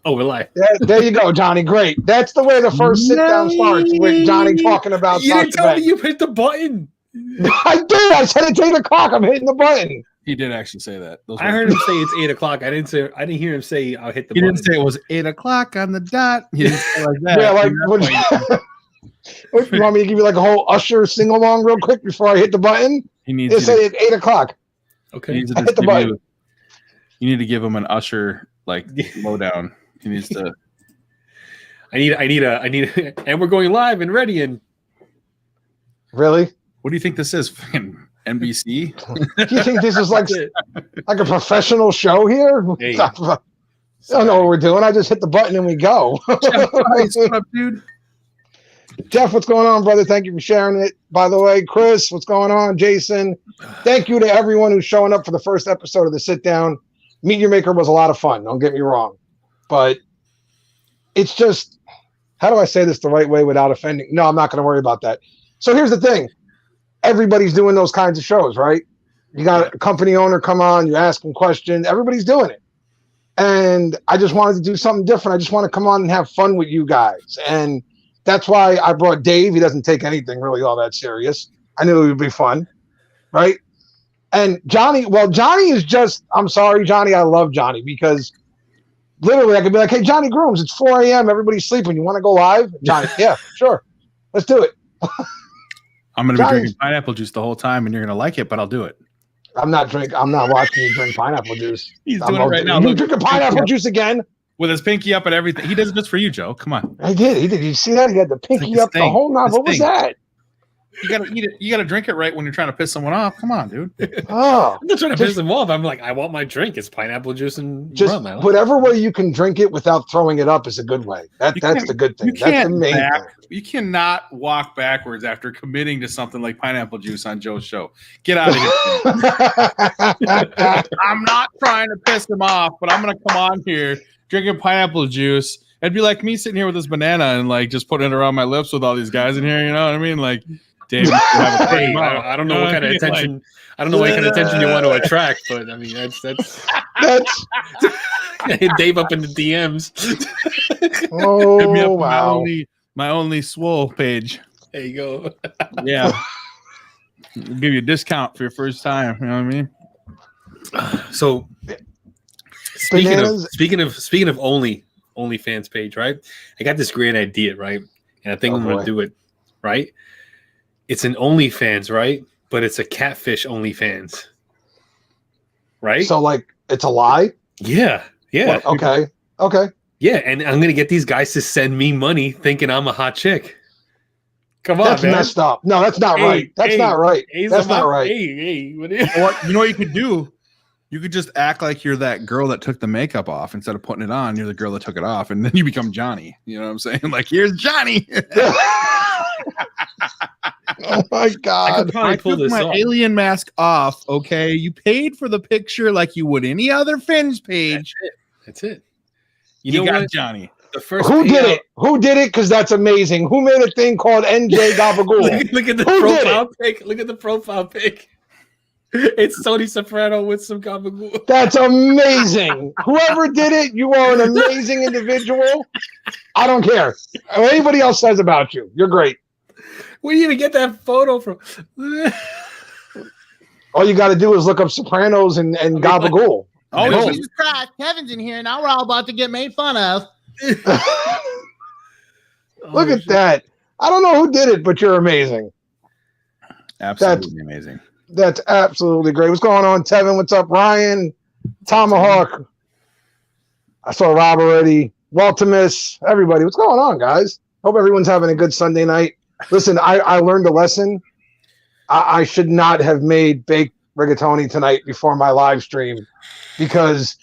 Oh, we're live. There you go, Johnny. Great. That's the way the first sit-down starts, with Johnny talking about You didn't Sasha tell me Banks. you hit the button. I did. I said it's 8 o'clock. I'm hitting the button. He did actually say that. I heard him say it's 8 o'clock. I didn't hear him say I'll hit the He button. didn't say it was 8 o'clock on the dot. He didn't say it like that. Yeah, like you want me to give you like a whole Usher sing-along real quick before I hit the button? He needs It said it's 8 o'clock. Okay. He needs to I hit the button. You need to give him an Usher like lowdown. He needs to. I need a, and we're going live and ready. And Really? What do you think this is? Fucking NBC? Do you think this is like a professional show here? Hey. I don't know what we're doing. I just hit the button and we go. What's up, dude? Jeff, what's going on, brother? Thank you for sharing it. By the way, Chris, what's going on? Jason, thank you to everyone who's showing up for the first episode of the Sit Down. Meet Your Maker was a lot of fun. Don't get me wrong. But it's just, how do I say this the right way without offending? No, I'm not going to worry about that. So here's the thing. Everybody's doing those kinds of shows, right? You got a company owner come on, you ask them questions. Everybody's doing it. And I just wanted to do something different. I just want to come on and have fun with you guys. And that's why I brought Dave. He doesn't take anything really all that serious. I knew it would be fun, right? And Johnny, well, Johnny is just, I'm sorry, Johnny. I love Johnny because literally I could be like, hey, Johnny Grooms, it's 4 a.m. Everybody's sleeping. You want to go live? Johnny, yeah, sure. Let's do it. I'm going to be drinking pineapple juice the whole time, and you're going to like it, but I'll do it. I'm not watching you drink pineapple juice. He's doing it right now. You drinking pineapple juice again? With his pinky up and everything. He does it just for you, Joe. Come on. I did. He did. You see that? He had the pinky up the whole night. What was that? You gotta eat it. You gotta drink it right when you're trying to piss someone off. Come on, dude. Oh, I'm not trying to piss them off. I'm like, I want my drink. It's pineapple juice and rum. Whatever way you can drink it without throwing it up is a good way. That's the good thing. That's the main thing. You cannot walk backwards after committing to something like pineapple juice on Joe's show. Get out of here. I'm not trying to piss him off, but I'm gonna come on here drinking pineapple juice. It'd be like me sitting here with this banana and like just putting it around my lips with all these guys in here. You know what I mean? Like, Dave, hey, I don't know what kind of attention. Like, I don't know what kind of attention you want to attract, but I mean that's Dave up in the DMs. Oh, hit me up wow. My only swole page. There you go. Yeah. I'll give you a discount for your first time. You know what I mean? So speaking of OnlyFans page, right? I got this great idea, right? And I think I'm gonna do it, right? It's an OnlyFans, right? But it's a catfish OnlyFans, right? So like it's a lie? Yeah. Well, okay. Yeah, and I'm gonna get these guys to send me money thinking I'm a hot chick. Come on, that's man. messed up. No, that's not right. That's not right. That's not right. You know what you could do? You could just act like you're that girl that took the makeup off instead of putting it on. You're the girl that took it off, and then you become Johnny. You know what I'm saying? Like, here's Johnny. Oh my God! I took my alien mask off. Okay, you paid for the picture like you would any other Fin's page. That's it. You got what? Johnny. The first Who did it? Who did it? Because that's amazing. Who made a thing called NJ Gabagool? look at the profile pic. Look at the profile pic. It's Tony Soprano with some gabagool. That's amazing. Whoever did it, you are an amazing individual. I don't care what anybody else says about you. You're great. Where are you gonna get that photo from? All you got to do is look up Sopranos and Gabagool. Oh, Jesus Christ. Kevin's in here. Now we're all about to get made fun of. Look at that. I don't know who did it, but you're amazing. Absolutely amazing. That's absolutely great. What's going on, Tevin? What's up, Ryan? Tomahawk. I saw Rob already. Waltimus. Everybody. What's going on, guys? Hope everyone's having a good Sunday night. Listen, I learned a lesson. I should not have made baked rigatoni tonight before my live stream because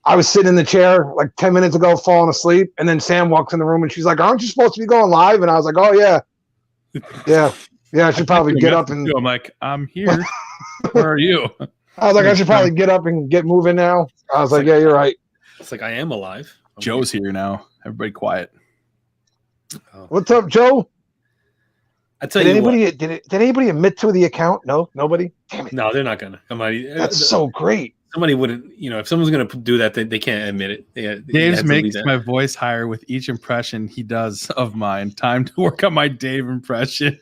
I was sitting in the chair like 10 minutes ago falling asleep, and then Sam walks in the room and she's like, aren't you supposed to be going live? And I was like, oh, yeah. Yeah, I should probably get up and... I'm like, I'm here. Where are you? I was like, I should probably get up and get moving now. I was like, yeah, you're right. It's like, I am alive. Joe's here now. Everybody quiet. Oh. What's up, Joe? I tell you what. Did anybody admit to the account? No, nobody. Damn it! No, they're not gonna. That's so great. somebody wouldn't, if someone's going to do that, they can't admit it. Dave's makes my voice higher with each impression he does of mine. Time to work on my Dave impression.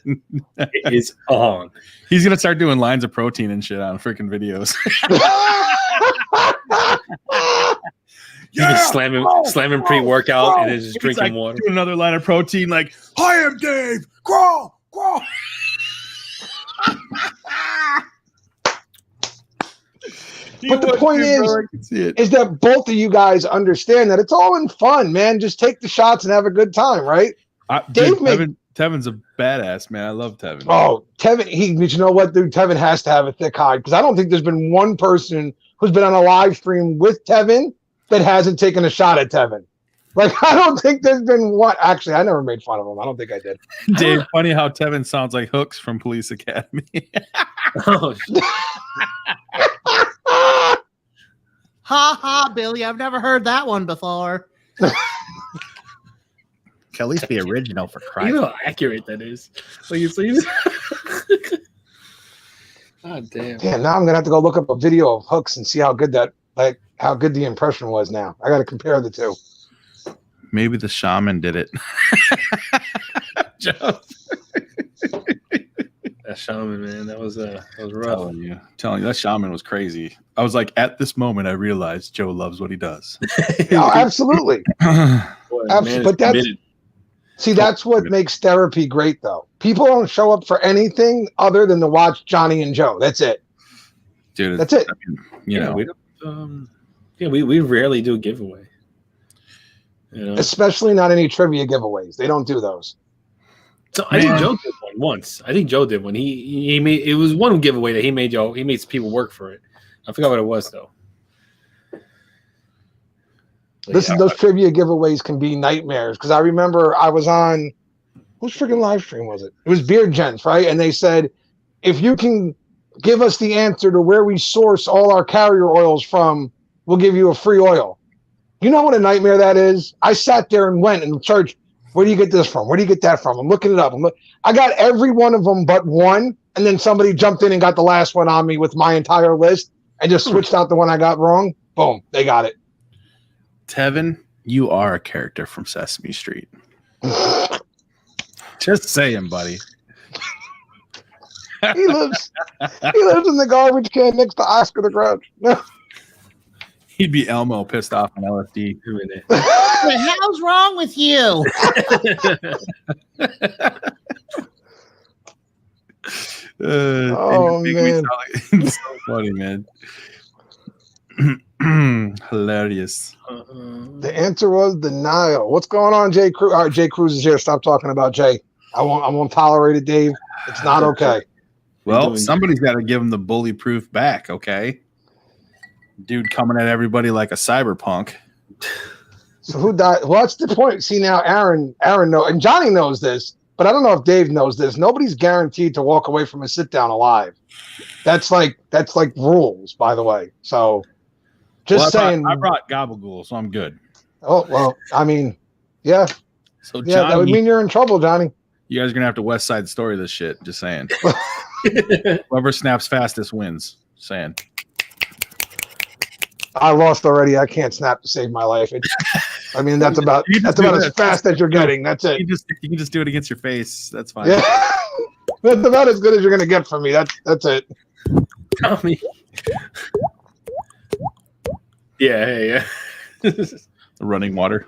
It is on. He's going to start doing lines of protein and shit on freaking videos. Just slamming pre-workout and then just drinking water. Do another line of protein like, I am Dave. Crawl. But the point is that both of you guys understand that it's all in fun, man. Just take the shots and have a good time, right? Tevin's a badass, man. I love Tevin. Oh, Tevin, but you know what, dude? Tevin has to have a thick hide because I don't think there's been one person who's been on a live stream with Tevin that hasn't taken a shot at Tevin. Like, I don't think there's been one. Actually, I never made fun of him. I don't think I did. Dave, funny how Tevin sounds like Hooks from Police Academy. Oh, Ha ha, Billy. I've never heard that one before. At least be original for Christ. You know how accurate that is. God damn. Yeah, now I'm gonna have to go look up a video of Hooks and see how good how good the impression was. Now I got to compare the two. Maybe the shaman did it. Joe. That shaman, man, that was rough. Telling you, that shaman was crazy. I was like, at this moment, I realized Joe loves what he does. Oh, absolutely. Boy, But that's what makes therapy great, though. People don't show up for anything other than to watch Johnny and Joe. That's it, dude. That's it. We rarely do a giveaway. Especially not any trivia giveaways. They don't do those. So I think Joe did one once. I think Joe did one. He made it was one giveaway that he made people work for it. I forgot what it was though. Listen, those trivia giveaways can be nightmares because I remember I was on whose freaking live stream was it? It was Beard Gents, right? And they said, if you can give us the answer to where we source all our carrier oils from, we'll give you a free oil. You know what a nightmare that is? I sat there and went and searched. Where do you get this from? Where do you get that from? I'm looking it up. I got every one of them but one, and then somebody jumped in and got the last one on me with my entire list and just switched out the one I got wrong. Boom, they got it. Tevin, you are a character from Sesame Street. Just saying, buddy. He lives in the garbage can next to Oscar the Grouch. He'd be Elmo pissed off on LSD. What the hell's wrong with you? Oh, man. It's so funny, man. Hilarious. The answer was denial. What's going on, Jay Cruz? All right, Jay Cruz is here. Stop talking about Jay. I won't tolerate it, Dave. It's not okay. Well, somebody's got to give him the bully proof back, okay? Dude coming at everybody like a cyberpunk. So who died? Well, that's the point. See, now Aaron knows, and Johnny knows this, but I don't know if Dave knows this. Nobody's guaranteed to walk away from a sit down alive. That's like rules, by the way. So just saying. I brought Gabagool, so I'm good. Oh, well, I mean, yeah. So yeah, that would mean you're in trouble, Johnny. You guys are going to have to West Side Story this shit. Just saying. Whoever snaps fastest wins. Just saying. I lost already. I can't snap to save my life. That's about as fast as you're getting. That's it. You can just do it against your face. That's fine. Yeah. That's about as good as you're gonna get from me. That's it. Tommy. Yeah. Running water.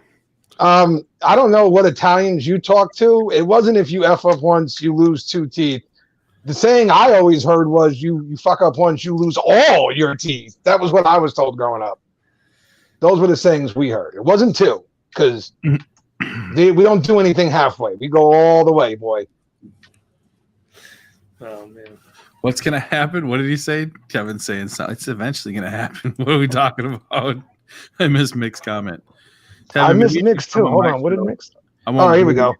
I don't know what Italians you talk to. It wasn't if you F up once, you lose 2 teeth. The saying I always heard was you fuck up once, you lose all your teeth. That was what I was told growing up. Those were the sayings we heard. It wasn't 2 because we don't do anything halfway. We go all the way, boy. Oh, man. What's going to happen? What did he say? Kevin's saying something. It's eventually going to happen. What are we talking about? I missed Mick's comment. Tevin, I missed Mick's too. Hold on. What did Mick's? Oh, here we go.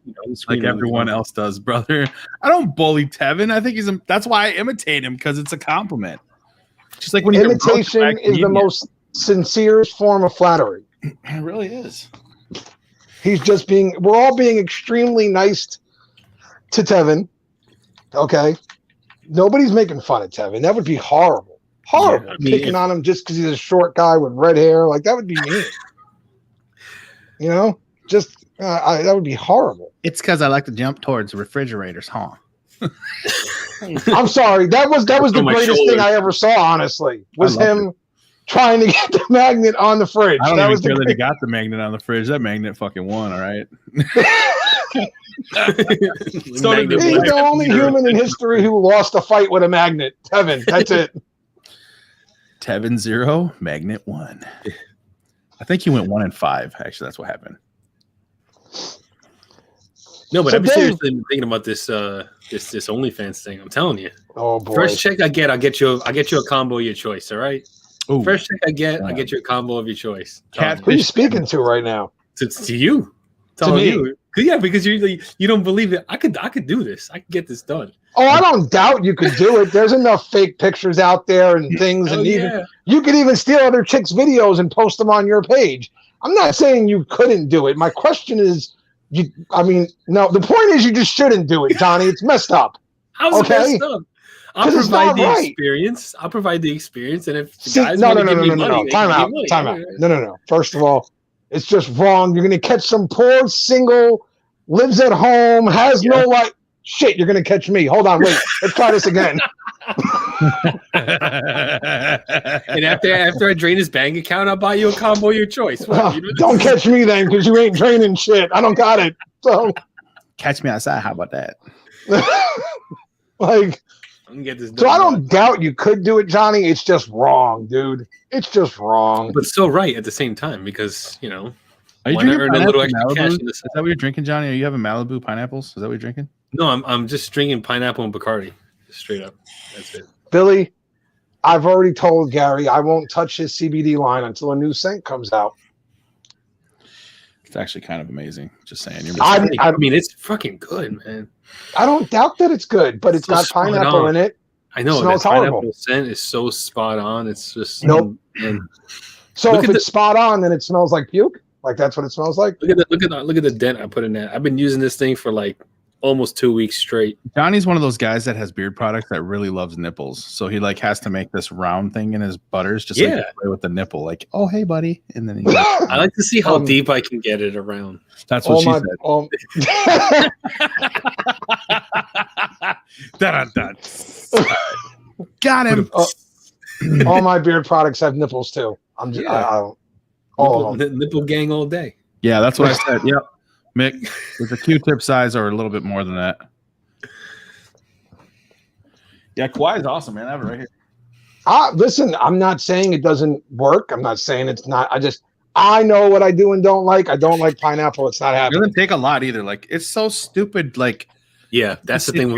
Like everyone else does, brother. I don't bully Tevin. I think that's why I imitate him, because it's a compliment. Just like when imitation is the most sincerest form of flattery. It really is. We're all being extremely nice to Tevin. Okay. Nobody's making fun of Tevin. That would be horrible. Horrible. Yeah, I mean, picking on him just because he's a short guy with red hair. Like, that would be mean. You know? Just, that would be horrible. It's because I like to jump towards refrigerators, huh? I'm sorry. That was the greatest thing I ever saw, honestly, was him trying to get the magnet on the fridge. I don't even care that he got the magnet on the fridge. That magnet fucking won, all right? He's the only human in history who lost a fight with a magnet. Tevin, that's it. Tevin 0, magnet 1. I think he went 1 and 5. Actually, that's what happened. No, but I'm seriously thinking about this this OnlyFans thing. I'm telling you. Oh boy! First check I'll get you a combo of your choice. All right. Ooh. First check I get you a combo of your choice. Who are you speaking to right now? To you. To me. You. Yeah, because you don't believe it. I could do this. I could get this done. Oh, I don't doubt you could do it. There's enough fake pictures out there and things, and even you could even steal other chicks' videos and post them on your page. I'm not saying you couldn't do it. My question is, no. The point is, you just shouldn't do it, Johnny. It's messed up. How's it messed up? I'll provide the experience. I'll provide the experience, and if the guys want to give me money, time out. No. First of all, it's just wrong. You're going to catch some poor single, lives at home, has no life. Shit, you're going to catch me. Hold on, wait. Let's try this again. And after I drain his bank account, I'll buy you a combo of your choice. Don't catch me then, because you ain't draining shit. I don't got it. So catch me outside. How about that? Get this done. So I don't doubt you could do it, Johnny. It's just wrong, dude. It's just wrong. But still right at the same time, because Are you drinking a little extra cash? Is that what you're drinking, Johnny? Are you having Malibu pineapples? Is that what you're drinking? No, I'm just drinking pineapple and Bacardi. Straight up. That's it. Billy, I've already told Gary I won't touch his CBD line until a new scent comes out. It's actually kind of amazing. Just saying. I mean, it's fucking good, man. I don't doubt that it's good, but it's got pineapple in it. I know that pineapple scent is so spot on. It's just nope. So if it's spot on, then it smells like puke. Like that's what it smells like. Look at the dent I put in that. I've been using this thing for like almost 2 weeks straight. Johnny's one of those guys that has beard products that really loves nipples. So he has to make this round thing in his butters just play with the nipple. Like, oh hey buddy. And then I like to see how deep I can get it around. That's what she said. Got him. All my beard products have nipples too. I'm just all of them. Nipple gang all day. Yeah, that's what I said. Yep. Mick, with a Q-tip size or a little bit more than that. Yeah, Kawhi is awesome, man. I have it right here. Listen, I'm not saying it doesn't work. I'm not saying it's not. I know what I do and don't like. I don't like pineapple. It's not happening. It doesn't take a lot either. Like, it's so stupid. Like, yeah, that's the thing.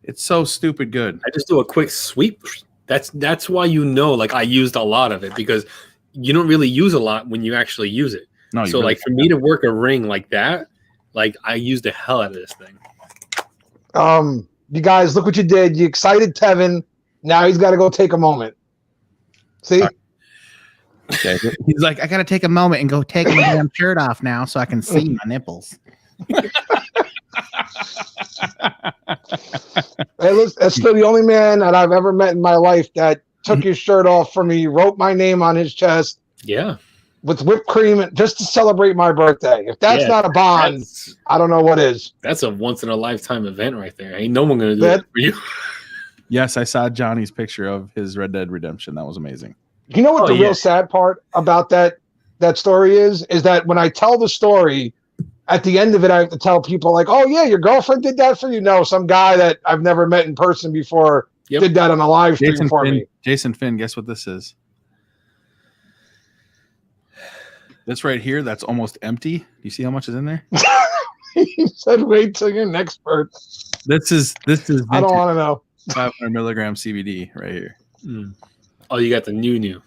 It's so stupid good. I just do a quick sweep. That's why I used a lot of it, because you don't really use a lot when you actually use it. No, so really for me to work a ring like that, I used the hell out of this thing. You guys, look what you did. You excited Tevin. Now he's got to go take a moment. See? Okay. He's like, I got to take a moment and go take my damn shirt off now so I can see my nipples. That's still the only man that I've ever met in my life that took his shirt off for me, wrote my name on his chest. Yeah. With whipped cream just to celebrate my birthday. If that's not a bond, I don't know what is. That's a once-in-a-lifetime event right there. Ain't no one going to do that for you. Yes, I saw Johnny's picture of his Red Dead Redemption. That was amazing. You know what the real sad part about that story is that when I tell the story, at the end of it, I have to tell people like, oh, yeah, your girlfriend did that for you? No, some guy that I've never met in person before did that on a live stream for me. Jason Finn, guess what this is? This right here, that's almost empty. Do you see how much is in there? He said, wait till you're an expert. This is I don't want to know. 500 milligram CBD right here. Oh, you got the new.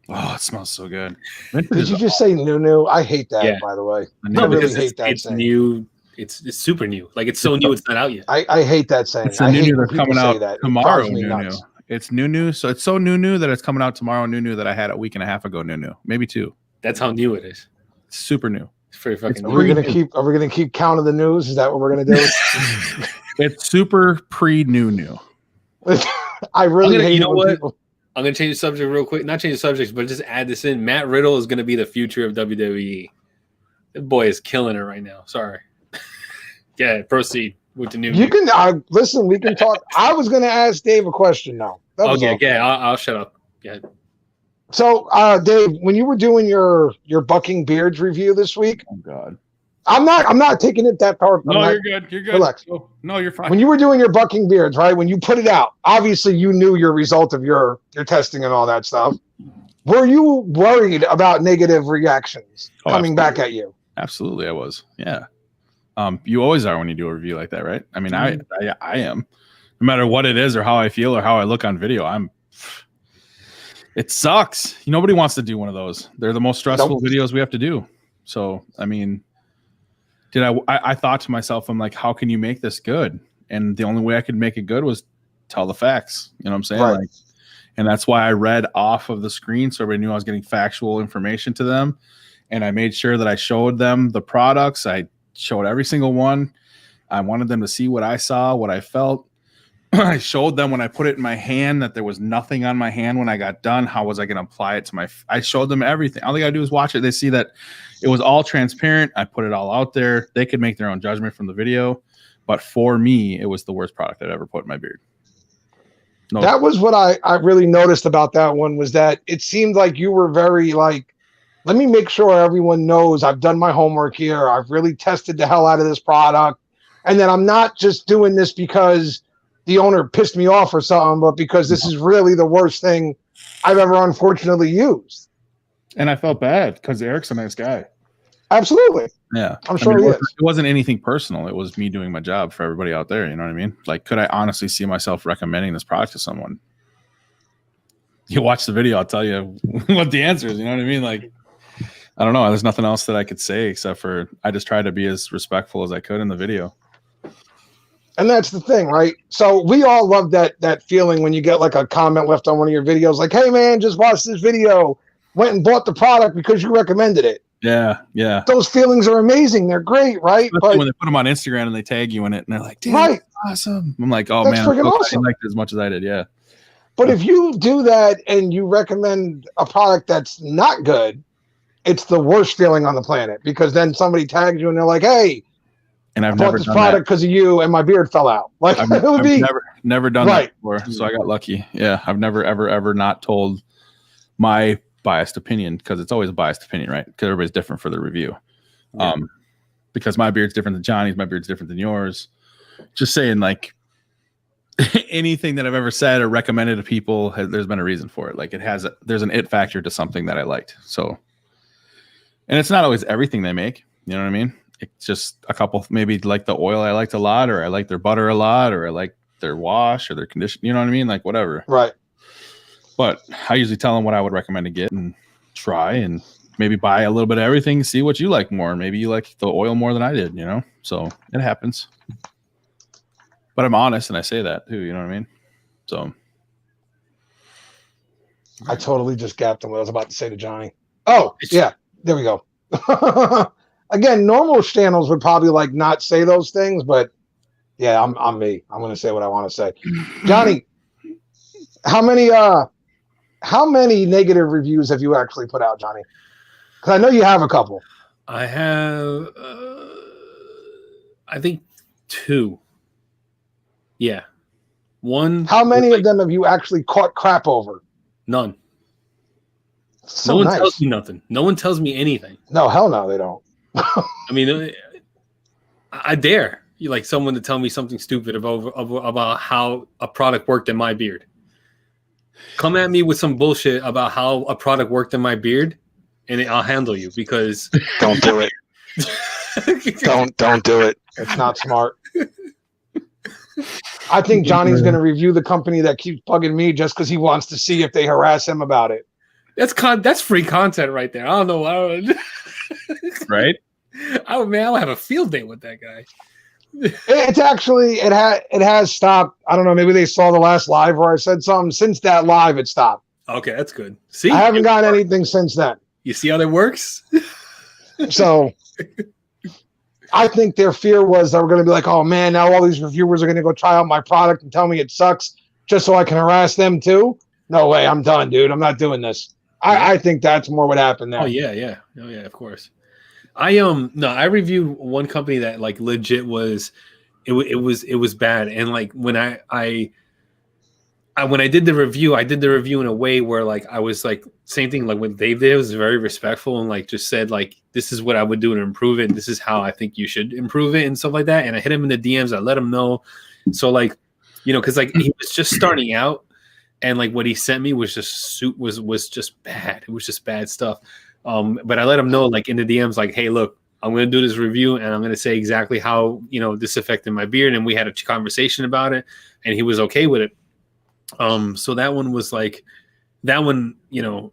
Oh, it smells so good. Did you just say new? I hate that, by the way. No, I really hate that it's saying. New. It's super new. Like, it's so new, it's not out yet. I hate that saying. It's a new that's coming out tomorrow. New. It's new. So it's so new that it's coming out tomorrow. New that I had a week and a half ago. New, maybe 2. That's how new it is. It's super new. It's pretty fucking new. Are we gonna keep count of the news? Is that what we're gonna do? It's super pre-new. I really hate it when people. I'm gonna change the subject real quick. Not change the subject, but just add this in. Matt Riddle is gonna be the future of WWE. That boy is killing it right now. Sorry. Yeah, proceed with the new. You can listen. We can talk. I was gonna ask Dave a question now. Okay, yeah. I'll shut up. Yeah. So, Dave, when you were doing your bucking beards review this week, oh God, I'm not taking it that far. No, you're good. You're good. Relax. No, you're fine. When you were doing your bucking beards, right? When you put it out, obviously you knew your result of your testing and all that stuff. Were you worried about negative reactions coming back at you? Absolutely, I was. Yeah. You always are when you do a review like that, right? I mean, I am. No matter what it is or how I feel or how I look on video, it sucks. Nobody wants to do one of those. They're the most stressful videos we have to do. So, I mean, I thought to myself, I'm like, how can you make this good? And the only way I could make it good was tell the facts. You know what I'm saying? Right. And that's why I read off of the screen so everybody knew I was getting factual information to them. And I made sure that I showed them the products. I showed every single one. I wanted them to see what I saw, what I felt. I showed them when I put it in my hand that there was nothing on my hand when I got done. How was I going to apply it to I showed them everything. All they got to do is watch it. They see that it was all transparent. I put it all out there. They could make their own judgment from the video. But for me, it was the worst product I'd ever put in my beard. No. That was what I really noticed about that one, was that it seemed like you were very like, let me make sure everyone knows I've done my homework here. I've really tested the hell out of this product. And then I'm not just doing this because the owner pissed me off or something, but because this is really the worst thing I've ever unfortunately used. And I felt bad because Eric's a nice guy. Absolutely. Yeah. I'm sure he is. It wasn't anything personal. It was me doing my job for everybody out there. You know what I mean? Like, could I honestly see myself recommending this product to someone? You watch the video, I'll tell you what the answer is. You know what I mean? Like, I don't know. There's nothing else that I could say except for I just tried to be as respectful as I could in the video. And that's the thing, right? So we all love that feeling when you get like a comment left on one of your videos, like, hey man, just watched this video, went and bought the product because you recommended it. Yeah, yeah. Those feelings are amazing. They're great, right? But when they put them on Instagram and they tag you in it and they're like, dude, right, awesome. I'm like, oh, that's man, freaking awesome. I liked it as much as I did, yeah. But if you do that and you recommend a product that's not good, it's the worst feeling on the planet, because then somebody tags you and they're like, hey, and I bought this product because of you and my beard fell out. Like, I've never done that before, so I got lucky. Yeah, I've never, ever not told my biased opinion, because it's always a biased opinion, right? Because everybody's different for their review. Yeah. Because my beard's different than Johnny's, my beard's different than yours. Just saying, like, anything that I've ever said or recommended to people, there's been a reason for it. Like, there's an it factor to something that I liked. So, and it's not always everything they make. You know what I mean? It's just a couple, maybe like the oil I liked a lot, or I like their butter a lot, or I like their wash or their condition. You know what I mean? Like, whatever. Right. But I usually tell them what I would recommend to get and try, and maybe buy a little bit of everything, see what you like more. Maybe you like the oil more than I did, you know? So it happens. But I'm honest, and I say that too, you know what I mean? So. I totally just gapped on what I was about to say to Johnny. Oh, yeah. There we go. Again, normal channels would probably like not say those things, but yeah, I'm me. I'm going to say what I want to say. Johnny, how many negative reviews have you actually put out, Johnny? Because I know you have a couple. I have, I think 2. Yeah. 1. How many of them have you actually caught crap over? None. So no one nice. tells me nothing. No one tells me anything. No, hell no, they don't. I mean, I dare you like someone to tell me something stupid about how a product worked in my beard. Come at me with some bullshit about how a product worked in my beard, and I'll handle you, because don't do it. don't do it. It's not smart. I think Johnny's going to review the company that keeps bugging me just because he wants to see if they harass him about it. That's free content right there. I don't know why. Right? I'll have a field day with that guy. It's actually it has stopped. I don't know. Maybe they saw the last live where I said something. Since that live, it stopped. Okay, that's good. See, I haven't gotten anything since then. You see how that works? So I think their fear was they were going to be like, oh man, now all these reviewers are going to go try out my product and tell me it sucks just so I can harass them too. No way, I'm done, dude. I'm not doing this. I think that's more what happened there. Oh yeah, of course. I reviewed one company that like legit was it was bad, and like when I when I did the review in a way where like I was like same thing like what Dave did, was very respectful and like just said like this is what I would do to improve it, and this is how I think you should improve it and stuff like that. And I hit him in the DMs, I let him know. So like, you know, because like he was just starting out, and like what he sent me was just was just bad. It was just bad stuff. But I let him know like in the DMs like, hey, look, I'm going to do this review and I'm going to say exactly how, you know, this affected my beard, and we had a conversation about it, and he was okay with it. So that one was like, that one, you know,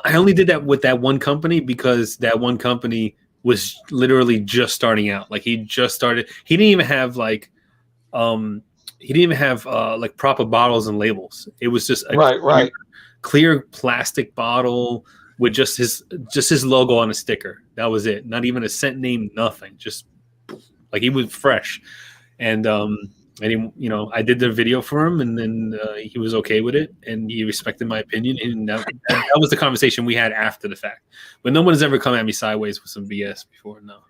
I only did that with that one company because that one company was literally just starting out. Like he just started. He didn't even have like like proper bottles and labels. It was just a clear plastic bottle with just his logo on a sticker. That was it. Not even a scent name, nothing. Just like he was fresh. And he, you know, I did the video for him, and then he was okay with it, and he respected my opinion, and that was the conversation we had after the fact. But no one has ever come at me sideways with some BS before. No.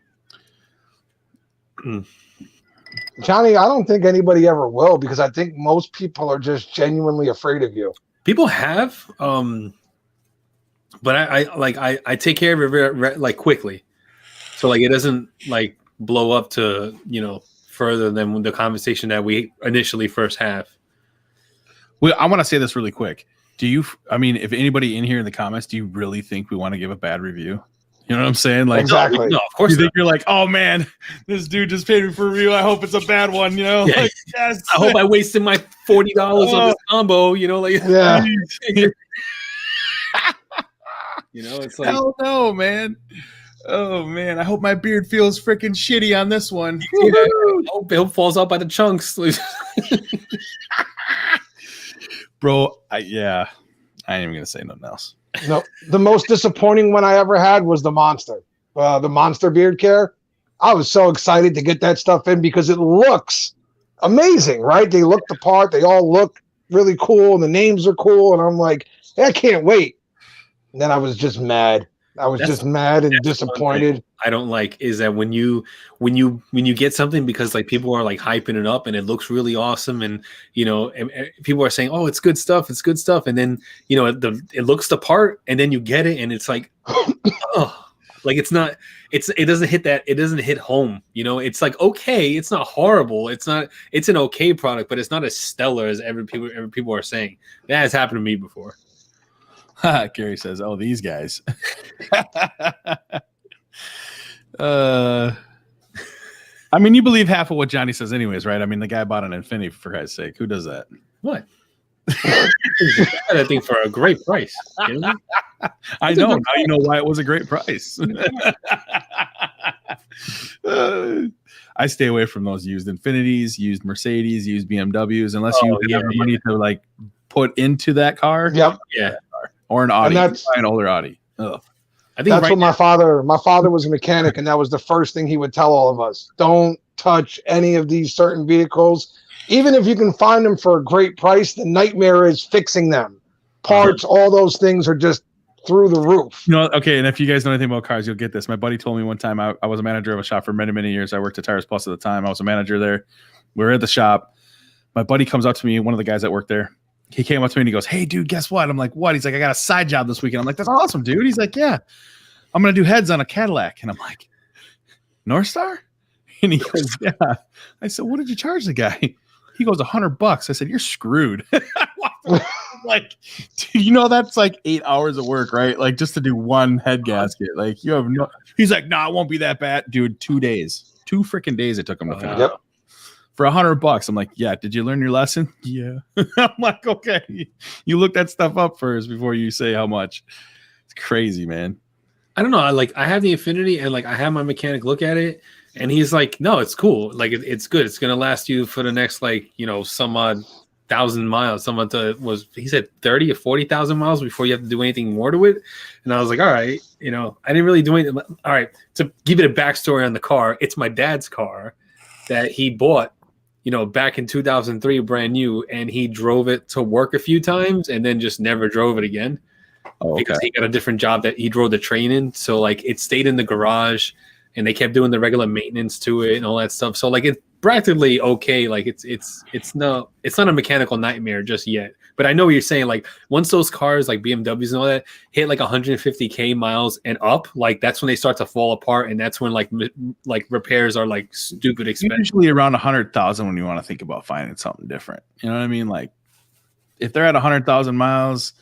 Johnny, I don't think anybody ever will, because I think most people are just genuinely afraid of you. People have, but I take care of it like quickly, so like it doesn't like blow up to, you know, further than the conversation that we initially first have. Well, I want to say this really quick. I mean, if anybody in here in the comments, do you really think we want to give a bad review? You know what I'm saying? Like, exactly. No, of course. You think you're like, oh man, this dude just paid me for a review. I hope it's a bad one. You know, yeah. Like, yes. I hope I wasted my $40 on this combo. You know, like, yeah. You know, it's like, hell no, man. Oh man, I hope my beard feels freaking shitty on this one. Yeah, I hope it falls out by the chunks. Bro, I ain't even gonna say nothing else. No, the most disappointing one I ever had was the Monster beard care. I was so excited to get that stuff in because it looks amazing, right? They look the part. They all look really cool, and the names are cool. And I'm like, hey, I can't wait. And then I was just mad. I was just mad and disappointed. I don't like is that when you get something because like people are like hyping it up and it looks really awesome, and you know, and people are saying, oh, it's good stuff, and then you know it looks the part, and then you get it and it's like, oh, like it doesn't hit home, you know. It's like, okay, it's not horrible, it's an okay product, but it's not as stellar as every people are saying. That has happened to me before. Gary says, oh, these guys. I mean, you believe half of what Johnny says anyways, right? I mean, the guy bought an Infinity, for Christ's sake. Who does that? What? I think for a great price. You know? I know. Now you know why it was a great price. I stay away from those used Infinities, used Mercedes, used BMWs, unless you have the money to like put into that car. Yep. Yeah. Or an Audi. Buy an older Audi. Ugh. I think that's what my father was a mechanic, and that was the first thing he would tell all of us. Don't touch any of these certain vehicles. Even if you can find them for a great price, the nightmare is fixing them. Parts, all those things are just through the roof. You know, okay, and if you guys know anything about cars, you'll get this. My buddy told me one time, I was a manager of a shop for many, many years. I worked at Tires Plus at the time. I was a manager there. We were at the shop. My buddy comes up to me, one of the guys that worked there. He came up to me and he goes, hey, dude, guess what? I'm like, what? He's like, I got a side job this weekend. I'm like, that's awesome, dude. He's like, yeah, I'm going to do heads on a Cadillac. And I'm like, North Star? And he goes, yeah. I said, what did you charge the guy? He goes, $100. I said, you're screwed. Like, dude, you know, that's like 8 hours of work, right? Like just to do one head gasket. Like you have no, he's like, no, it won't be that bad. Dude, 2 days, 2 freaking days it took him to finish. Yep. For $100. I'm like, yeah. Did you learn your lesson? Yeah. I'm like, okay. You look that stuff up first before you say how much. It's crazy, man. I don't know. I have the Infinity, and like I have my mechanic look at it, and he's like, no, it's cool. Like it's good. It's gonna last you for the next like, you know, some odd 1,000 miles. He said 30 or 40,000 miles before you have to do anything more to it. And I was like, all right, you know, I didn't really do anything. All right, to give it a backstory on the car, it's my dad's car that he bought back in 2003, brand new, and he drove it to work a few times and then just never drove it again because he got a different job that he drove the train in. So like it stayed in the garage and they kept doing the regular maintenance to it and all that stuff. So like it's practically okay. Like it's not a mechanical nightmare just yet. But I know what you're saying. Like once those cars like BMWs and all that hit like 150K miles and up, like that's when they start to fall apart, and that's when like repairs are like stupid expensive. Usually around 100,000 when you want to think about finding something different. You know what I mean? Like if they're at 100,000 miles,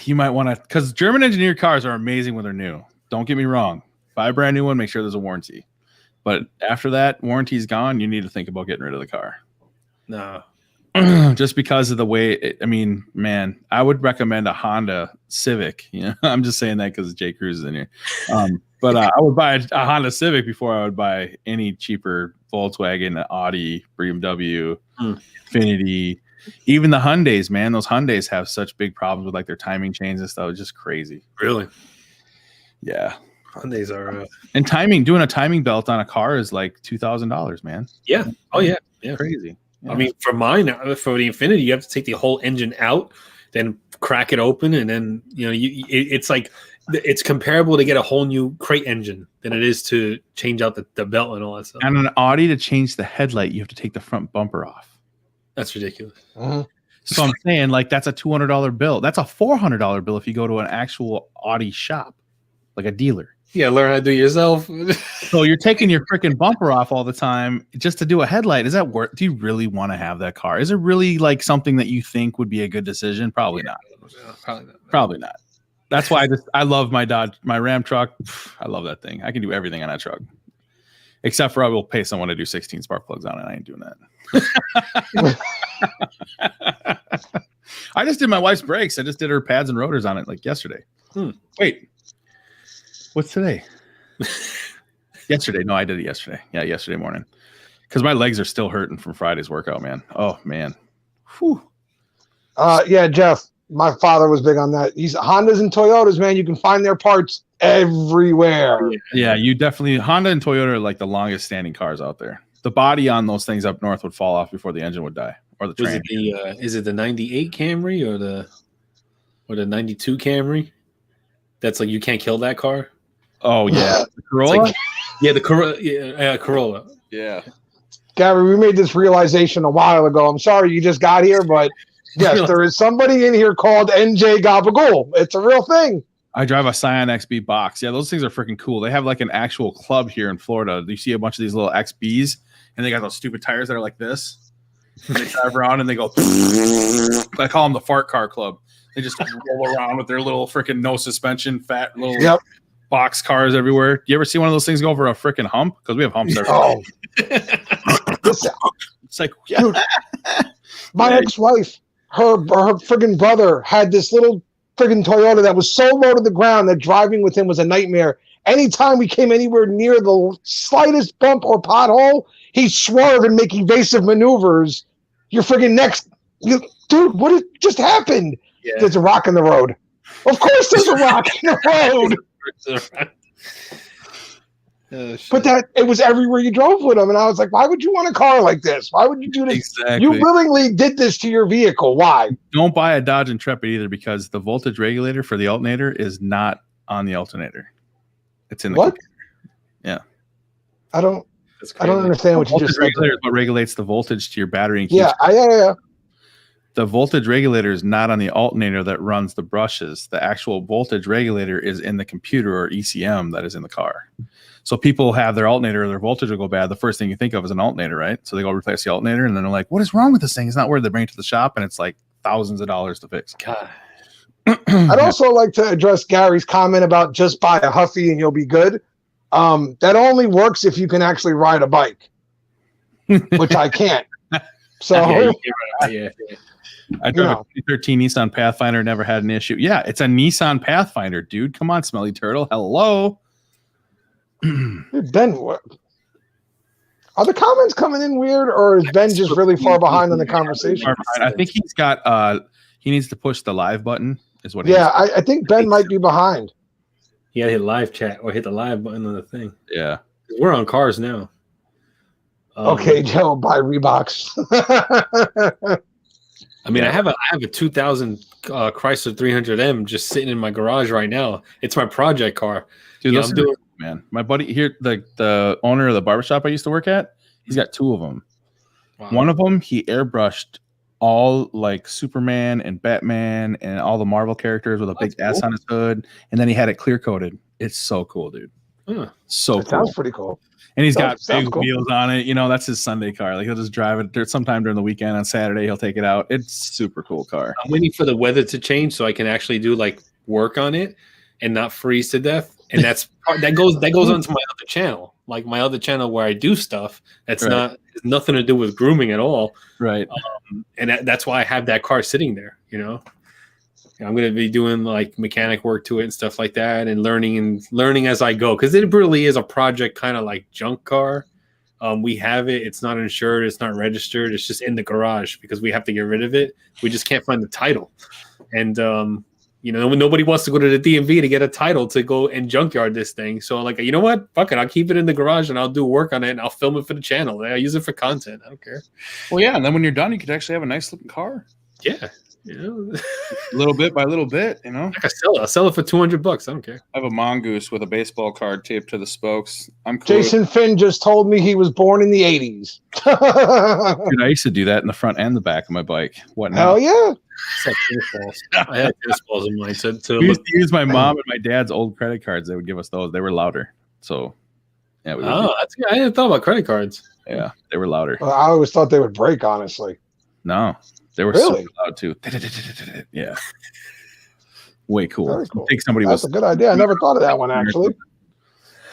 you might want to, because German engineered cars are amazing when they're new. Don't get me wrong. Buy a brand new one, make sure there's a warranty. But after that warranty's gone, you need to think about getting rid of the car. No. Just because of the way man, I would recommend a Honda Civic. I'm just saying that because Jay Cruz is in here. But I would buy a Honda Civic before I would buy any cheaper Volkswagen, Audi, BMW, Infiniti, even the Hyundais. Man, those Hyundais have such big problems with like their timing chains and stuff. It's just crazy. Really? Yeah. Hyundais are and doing a timing belt on a car is like $2,000, man. Yeah. Oh yeah. Yeah. Crazy. Yeah. I mean, for mine, for the Infiniti, you have to take the whole engine out, then crack it open, and then it's like it's comparable to get a whole new crate engine than it is to change out the belt and all that stuff. And an Audi, to change the headlight, you have to take the front bumper off. That's ridiculous. So I'm saying, like, that's a $200 bill. That's a $400 bill if you go to an actual Audi shop, like a dealer. Yeah, learn how to do it yourself. So you're taking your freaking bumper off all the time just to do a headlight. Is that worth? Do you really want to have that car? Is it really like something that you think would be a good decision? Probably not. Probably not. Probably not. That's why I love my Ram truck. I love that thing. I can do everything on that truck, except for I will pay someone to do 16 spark plugs on it. I ain't doing that. I just did my wife's brakes. I just did her pads and rotors on it like yesterday. Wait. What's today? Yesterday. No, I did it yesterday. Yeah, yesterday morning. Because my legs are still hurting from Friday's workout, man. Oh, man. Whew. Yeah, Jeff, my father was big on that. These Hondas and Toyotas, man, you can find their parts everywhere. Yeah, you definitely. Honda and Toyota are like the longest standing cars out there. The body on those things up north would fall off before the engine would die. Or the train. Is it the 98 Camry or the 92 Camry? That's like you can't kill that car. Oh yeah, the Corolla. The Corolla. Yeah, Corolla. Yeah. Gary, we made this realization a while ago. I'm sorry you just got here, but yes, there is somebody in here called NJ Gabagool. It's a real thing. I drive a Scion XB box. Yeah, those things are freaking cool. They have like an actual club here in Florida. You see a bunch of these little XBs, and they got those stupid tires that are like this. And they drive around and they go. I call them the fart car club. They just roll around with their little freaking no suspension, fat little box cars everywhere. You ever see one of those things go over a freaking hump? Because we have humps everywhere. It's like, dude, my ex-wife, her friggin' brother had this little friggin' Toyota that was so low to the ground that driving with him was a nightmare. Anytime we came anywhere near the slightest bump or pothole, he'd swerve and make evasive maneuvers. Your friggin' next, dude, what just happened? Yeah. There's a rock in the road. Of course there's a rock in the road. But that it was everywhere you drove with him, and I was like, why would you want a car like this? Why would you do this? Exactly. You willingly did this to your vehicle. Why? Don't buy a Dodge Intrepid either, because the voltage regulator for the alternator is not on the alternator. It's in the computer. Yeah. I don't understand what you just said. Regulator is what regulates the voltage to your battery. And yeah. The voltage regulator is not on the alternator that runs the brushes. The actual voltage regulator is in the computer or ECM that is in the car. So people have their alternator, their voltage will go bad. The first thing you think of is an alternator, right? So they go replace the alternator, and then they're like, what is wrong with this thing? It's not worth it. They bring it to the shop, and it's like thousands of dollars to fix. God. I'd also like to address Gary's comment about just buy a Huffy and you'll be good. That only works if you can actually ride a bike, which I can't. So yeah. I drove a 2013 Nissan Pathfinder, never had an issue. Yeah, it's a Nissan Pathfinder, dude. Come on, Smelly Turtle. Hello. Dude, Ben, are the comments coming in weird, or is Ben just really far behind on the conversation? I think he's got he needs to push the live button is what I think Ben might be behind. You gotta hit live chat or hit the live button on the thing. Yeah. We're on cars now. Okay, Joe, buy Reeboks. I mean, I have a 2000 Chrysler 300M just sitting in my garage right now. It's my project car. Dude, I'm doing, man. My buddy here, the owner of the barbershop I used to work at, he's got 2 of them. Wow. One of them, he airbrushed all like Superman and Batman and all the Marvel characters with a big S on his hood, and then he had it clear coated. It's so cool, dude. So cool. Sounds pretty cool. And he's got big wheels on it. You know, that's his Sunday car. Like he'll just drive it sometime during the weekend. On Saturday, he'll take it out. It's super cool car. I'm waiting for the weather to change so I can actually do like work on it and not freeze to death. And that goes onto my other channel, like my other channel where I do stuff that's nothing to do with grooming at all. Right. And that's why I have that car sitting there. You know, I'm going to be doing like mechanic work to it and stuff like that, and learning as I go, because it really is a project, kind of like junk car. We have it. It's not insured. It's not registered. It's just in the garage because we have to get rid of it. We just can't find the title, and you know, nobody wants to go to the DMV to get a title to go and junkyard this thing. So I'm like, you know what? Fuck it. I'll keep it in the garage and I'll do work on it and I'll film it for the channel. I'll use it for content. I don't care. Well, yeah. And then when you're done, you could actually have a nice looking car. Yeah. You know, little bit by little bit, you know. I'll sell it for $200. I don't care. I have a mongoose with a baseball card taped to the spokes. I'm cool. Jason Finn just told me he was born in the 80s. Dude, I used to do that in the front and the back of my bike. What now? Hell yeah. I had tennis balls in mine. We used to use my mom and my dad's old credit cards. They would give us those. They were louder. So, yeah. That's good. I didn't thought about credit cards. Yeah, they were louder. Well, I always thought they would break, honestly. No, they were really? so loud too. Yeah. Way cool. Very cool. I think somebody That's a good idea. I never thought of that one, actually.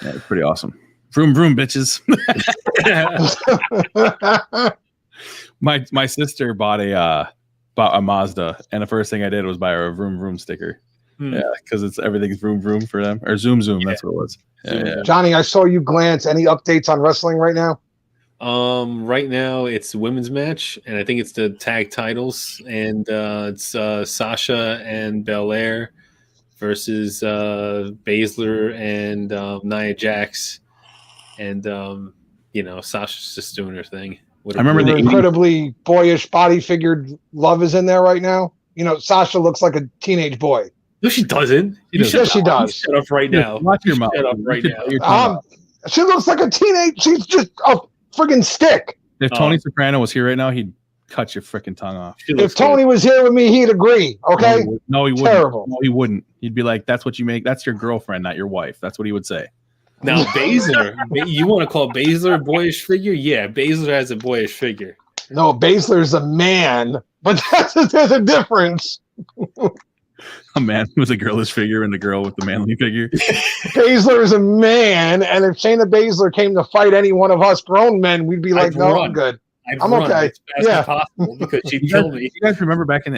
Yeah, it's pretty awesome. Vroom, vroom, bitches. My sister bought a Mazda, and the first thing I did was buy her a vroom, vroom sticker. Yeah, because everything's vroom, vroom for them. Or zoom, zoom. That's what it was. Yeah. Johnny, I saw you glance. Any updates on wrestling right now? Right now it's women's match, and I think it's the tag titles, and it's Sasha and Belair versus Baszler and Nia Jax, and you know, Sasha's just doing her thing. I remember the incredibly boyish body figured Love is in there right now. You know, Sasha looks like a teenage boy. No, she doesn't. Yes, she does. Shut up right now. Watch your mouth. Shut up right now. She looks like a teenage. She's just a friggin' stick. If Tony Soprano was here right now, he'd cut your freaking tongue off. If Tony was here with me, he'd agree. Okay. No, he wouldn't. Terrible. No, he wouldn't. He'd be like, "That's what you make. That's your girlfriend, not your wife." That's what he would say. Now, Baszler, you want to call Baszler a boyish figure? Yeah, Baszler has a boyish figure. No, Baszler's a man, but there's a difference. A man with a girlish figure and a girl with the manly figure. Baszler is a man, and if Shayna Baszler came to fight any one of us grown men, we'd be like, "No, I'm good. I'm okay." Yeah, possible because she'd kill me. You guys remember back in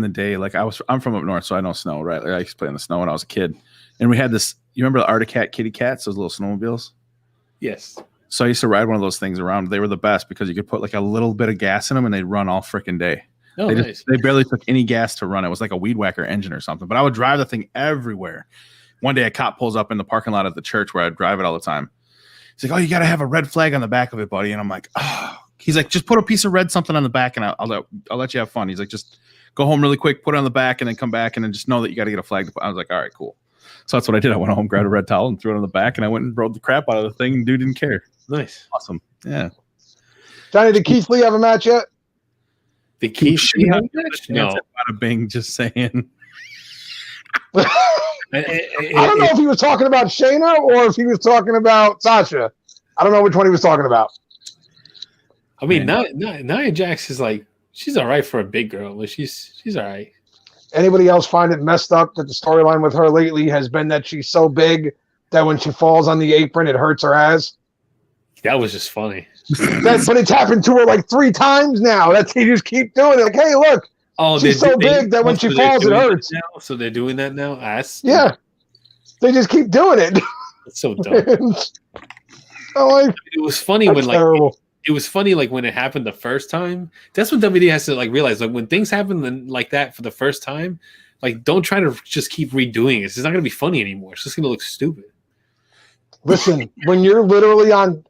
the day? Like I'm from up north, so I know snow, right? Like I used to play in the snow when I was a kid, and we had this. You remember the Arctic Cat kitty cats, those little snowmobiles? Yes. So I used to ride one of those things around. They were the best because you could put like a little bit of gas in them, and they'd run all freaking day. Oh, nice. They barely took any gas to run. It was like a weed whacker engine or something. But I would drive the thing everywhere. One day a cop pulls up in the parking lot of the church where I drive it all the time. He's like, "Oh, you got to have a red flag on the back of it, buddy." And I'm like, "Oh." He's like, "Just put a piece of red something on the back, and I'll let you have fun." He's like, "Just go home really quick, put it on the back, and then come back, and then just know that you got to get a flag to put." I was like, "All right, cool." So that's what I did. I went home, grabbed a red towel, and threw it on the back, and I went and rode the crap out of the thing, and dude didn't care. Nice. Awesome. Yeah. Johnny, did Keith Lee have a match yet? The Keith Lee have a match? No. Bada bing, just saying. I don't know if he was talking about Shayna or if he was talking about Sasha. I don't know which one he was talking about. I mean, Nia Jax is like, she's all right for a big girl, but she's all right. Anybody else find it messed up that the storyline with her lately has been that she's so big that when she falls on the apron, it hurts her ass? That was just funny. But it's happened to her like 3 times now. They just keep doing it. Like, hey, look, she's so big that when she falls, it hurts. So they're doing that now? Yeah. They just keep doing it. It's so dumb. It was funny when terrible. It was funny like when it happened the first time. That's when WWE has to like realize, like when things happen like that for the first time, like don't try to just keep redoing it. It's not going to be funny anymore. It's just going to look stupid. Listen, when you're literally on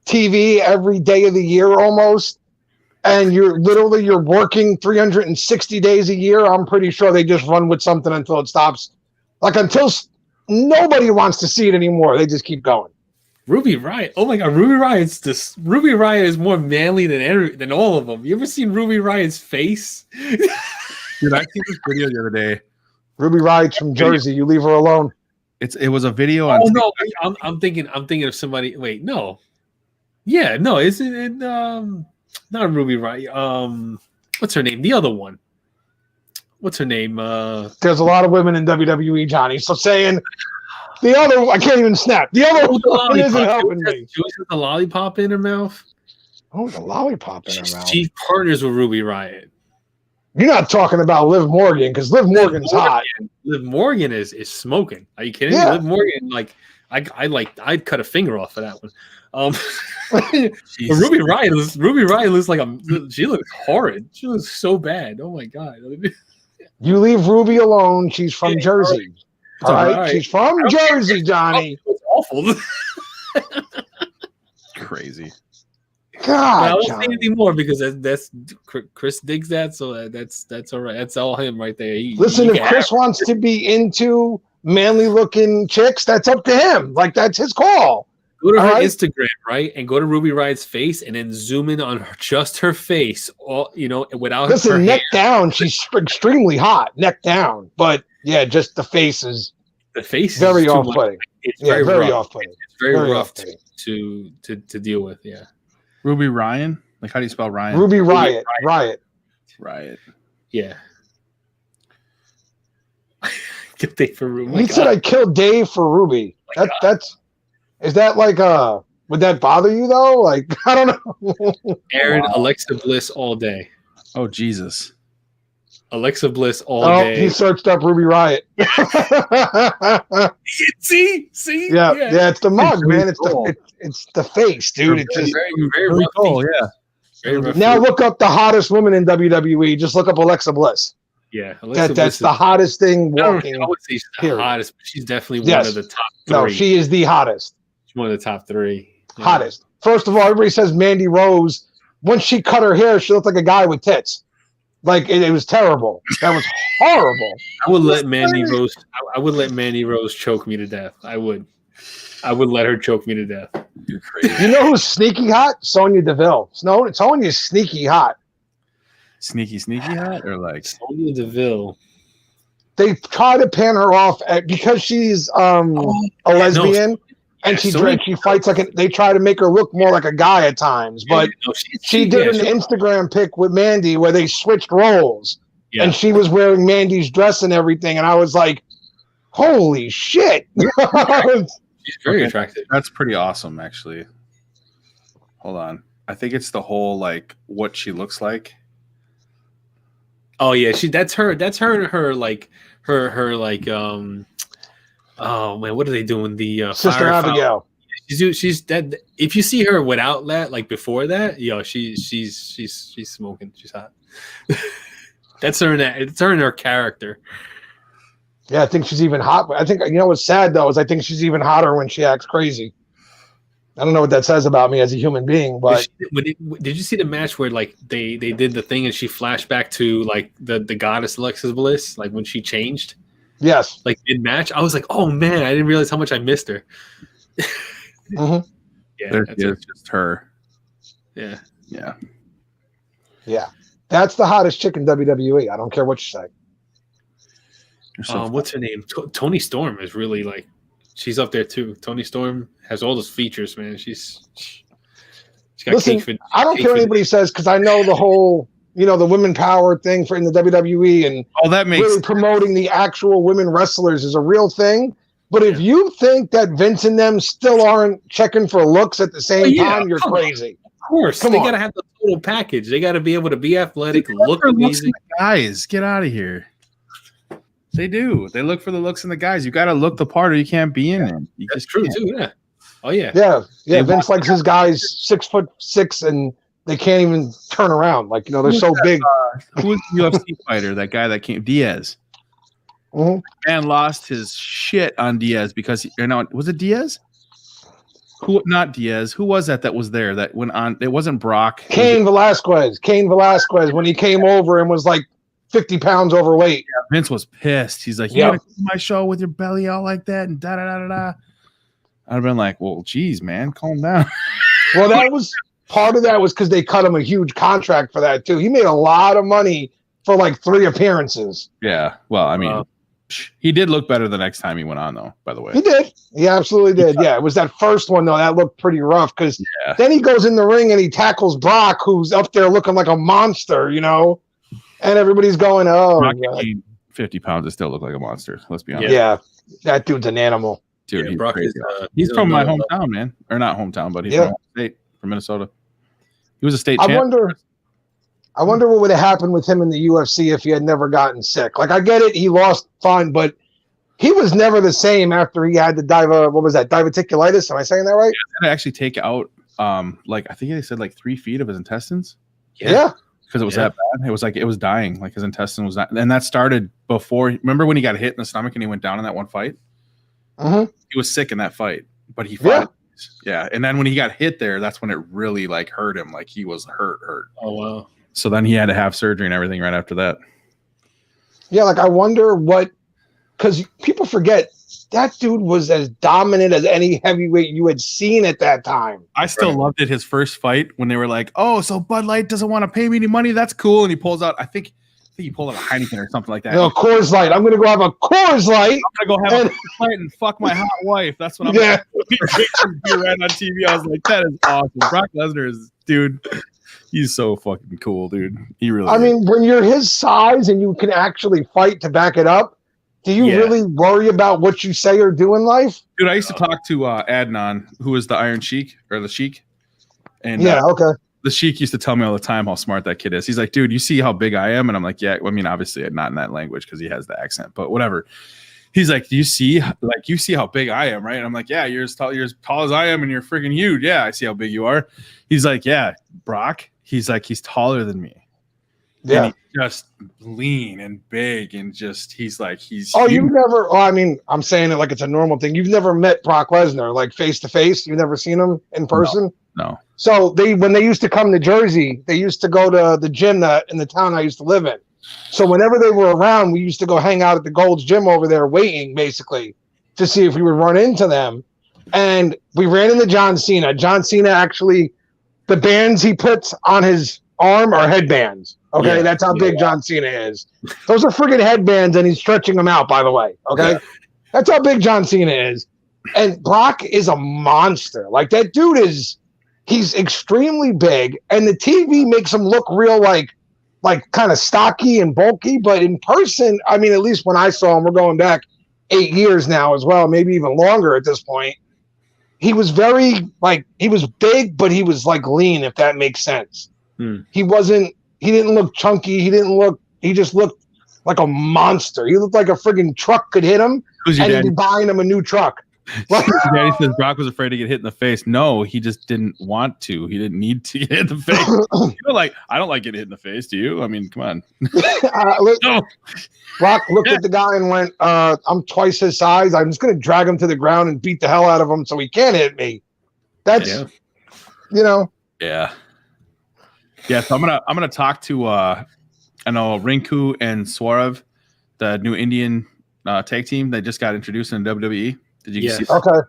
TV every day of the year almost, and you're working 360 days a year. I'm pretty sure they just run with something until it stops. Like until nobody wants to see it anymore, they just keep going. Ruby Riott. Oh my God, Ruby Riott is more manly than all of them. You ever seen Ruby Riott's face? Dude, I seen this video the other day. Ruby Riott's from Jersey. You leave her alone. It was a video on. Oh no, I'm thinking of somebody. Wait, no. Yeah, no, isn't it? Not Ruby Riott. What's her name? The other one. What's her name? There's a lot of women in WWE, Johnny. So saying the other, I can't even snap. The other one isn't helping me. She always has a lollipop in her mouth. Oh, the lollipop in her mouth. She partners with Ruby Riott. You're not talking about Liv Morgan because Liv Morgan's hot. Liv Morgan is smoking. Are you kidding me? Liv Morgan, like I'd cut a finger off of that one. Ruby Riott looks like she looks horrid. She looks so bad. Oh my God. You leave Ruby alone. She's from Jersey. All right. She's from Jersey, Johnny. It's awful. Crazy. God, I won't say anything more because that's Chris digs that, so that's all right. That's all him right there. Listen, if Chris wants to be into manly looking chicks, that's up to him. Like that's his call. Go to her Instagram, right, and go to Ruby Riott's face, and then zoom in on just her face. All without. Listen, her neck hair. down, she's extremely hot. Neck down, but yeah, just the face is. The face very is off-putting. It's very off-putting. It's very rough to deal with. Yeah. Ruby Ryan? Like, how do you spell Ryan? Ruby Riott. Riot. Yeah. Kill Dave for Ruby. He said I killed Dave for Ruby. Is that like would that bother you though? Like I don't know. Aaron, Alexa Bliss all day. Oh Jesus. Alexa Bliss all day. He searched up Ruby Riott. See? Yeah, it's the mug, man. It's the face, dude. It's just very rough. Cool, yeah. Very rough. Now look up the hottest woman in WWE. Just look up Alexa Bliss. Yeah, that's the hottest thing walking. I would say she's the hottest, but she's definitely one of the top 3. No, she is the hottest. She's one of the top 3. Yeah. Hottest. First of all, everybody says Mandy Rose. When she cut her hair, she looked like a guy with tits. Like it was terrible. That was horrible. I would let Mandy Rose. I would let Mandy Rose choke me to death. I would let her choke me to death. You're crazy. You know who's sneaky hot? Sonya Deville. No, Sonya's sneaky hot. Sneaky hot, or like Sonya Deville. They try to pan her off because she's a lesbian. And she fights they try to make her look more like a guy at times, but she did an Instagram pic with Mandy where they switched roles, and she was wearing Mandy's dress and everything, and I was like, "Holy shit!" She's very attractive. That's pretty awesome, actually. Hold on, I think it's the whole like what she looks like. Oh yeah, that's her. That's her like her like Oh man, what are they doing? The Sister Abigail. She's that. If you see her without that, like before that, she's smoking. She's hot. That's her. It's her in her character. Yeah, I think she's even hot. I think what's sad though is I think she's even hotter when she acts crazy. I don't know what that says about me as a human being, but did you see the match where like they did the thing and she flashed back to like the goddess Alexa Bliss, like when she changed? Yes. Like mid match, I was like, "Oh man, I didn't realize how much I missed her." Mm-hmm. Yeah, it's just her. Yeah. That's the hottest chick in WWE. I don't care what you say. What's her name? Toni Storm is really like, she's up there too. Toni Storm has all those features, man. She's got Listen, I don't care what anybody says because I know the whole. The women power thing in the WWE and that makes really promoting the actual women wrestlers is a real thing. But if you think that Vince and them still aren't checking for looks at the same time, you're crazy. Of course. They got to have the total package. They got to be able to be athletic, look amazing. Guys, get out of here. They do. They look for the looks in the guys. You got to look the part or you can't be in them. That's true, too. Yeah. Oh, yeah. Yeah. Vince likes his guys 6'6" and they can't even turn around. Like, they're so big. Who was the UFC fighter? That guy that came, Diaz. Mm-hmm. Man lost his shit on Diaz because was it Diaz? Who? Not Diaz. Who was that was there that went on? It wasn't Brock. Cain Velasquez. When he came over and was like 50 pounds overweight. Yeah, Vince was pissed. He's like, "You gotta come to my show with your belly out like that," and da da da da da. I'd have been like, "Well, geez, man, calm down." Well, that was part of that was because they cut him a huge contract for that too. He made a lot of money for like 3 appearances. Yeah. Well, I mean, he did look better the next time he went on, though. By the way, he did. He absolutely did. Yeah, it was that first one though that looked pretty rough because then he goes in the ring and he tackles Brock, who's up there looking like a monster, you know, and everybody's going, "Oh, Brock gained 50 pounds, it still looked like a monster." Let's be honest. Yeah, that dude's an animal. Dude, he's from my hometown, man, or not hometown, but he's from state, from Minnesota. He was a state champ. I wonder what would have happened with him in the UFC if he had never gotten sick. Like, I get it, he lost fine, but he was never the same after he had the diverticulitis. Am I saying that right? Yeah, to actually take out, like I think they said like 3 feet of his intestines. Yeah. Because it was that bad. It was like it was dying. Like his intestine was not, and that started before. Remember when he got hit in the stomach and he went down in that one fight? He was sick in that fight, but he fought. Yeah. And then when he got hit there, that's when it really like hurt him. Like he was hurt. Oh wow. So then he had to have surgery and everything right after that. Yeah, like I wonder what, because people forget that dude was as dominant as any heavyweight you had seen at that time. I still loved it. His first fight when they were like, "Oh, so Bud Light doesn't want to pay me any money. That's cool." And he pulls out, I think he pulled out a Heineken or something like that. No, Coors Light. I'm going to go have a Coors Light. I'm going to go have a Coors Light and fuck my hot wife. That's what I'm going to do right on TV. I was like, that is awesome. Brock Lesnar is, dude, he's so fucking cool, dude. He really is. mean, when you're his size and you can actually fight to back it up, do you really worry about what you say or do in life? Dude, I used to talk to Adnan, who is the Iron Sheik, or the Sheik. And the Sheik used to tell me all the time how smart that kid is. He's like, "Dude, you see how big I am?" And I'm like, "Yeah." I mean, obviously not in that language because he has the accent, but whatever. He's like, "Do you see how big I am, right?" And I'm like, "Yeah, you're as tall as I am, and you're freaking huge." "Yeah, I see how big you are." He's like, "Yeah, Brock." He's like, "He's taller than me." Yeah, and he's just lean and big, and just he's huge. You've never? Oh, I mean, I'm saying it like it's a normal thing. You've never met Brock Lesnar like face to face. You've never seen him in person. No. So when they used to come to Jersey, they used to go to the gym in the town I used to live in. So whenever they were around, we used to go hang out at the Gold's Gym over there, waiting basically to see if we would run into them. And we ran into John Cena. John Cena actually, the bands he puts on his arm are headbands. Okay, that's how big John Cena is. Those are friggin' headbands, and he's stretching them out. By the way, that's how big John Cena is. And Brock is a monster. Like that dude he's extremely big, and the TV makes him look real like kind of stocky and bulky. But in person, I mean, at least when I saw him, we're going back 8 years now as well, maybe even longer at this point. He was he was big, but he was like lean, if that makes sense. He didn't look chunky. He just looked like a monster. He looked like a friggin' truck could hit him, and he'd be buying him a new truck. Daddy says Brock was afraid to get hit in the face. No, he just didn't want to. He didn't need to get hit in the face. I don't like getting hit in the face. Do you? I mean, come on. No. Brock looked at the guy and went, "I'm twice his size. I'm just going to drag him to the ground and beat the hell out of him so he can't hit me." That's, Yeah. Yeah. So I'm gonna talk to I know Rinku and Swarev, the new Indian tag team that just got introduced in WWE. Did you see that?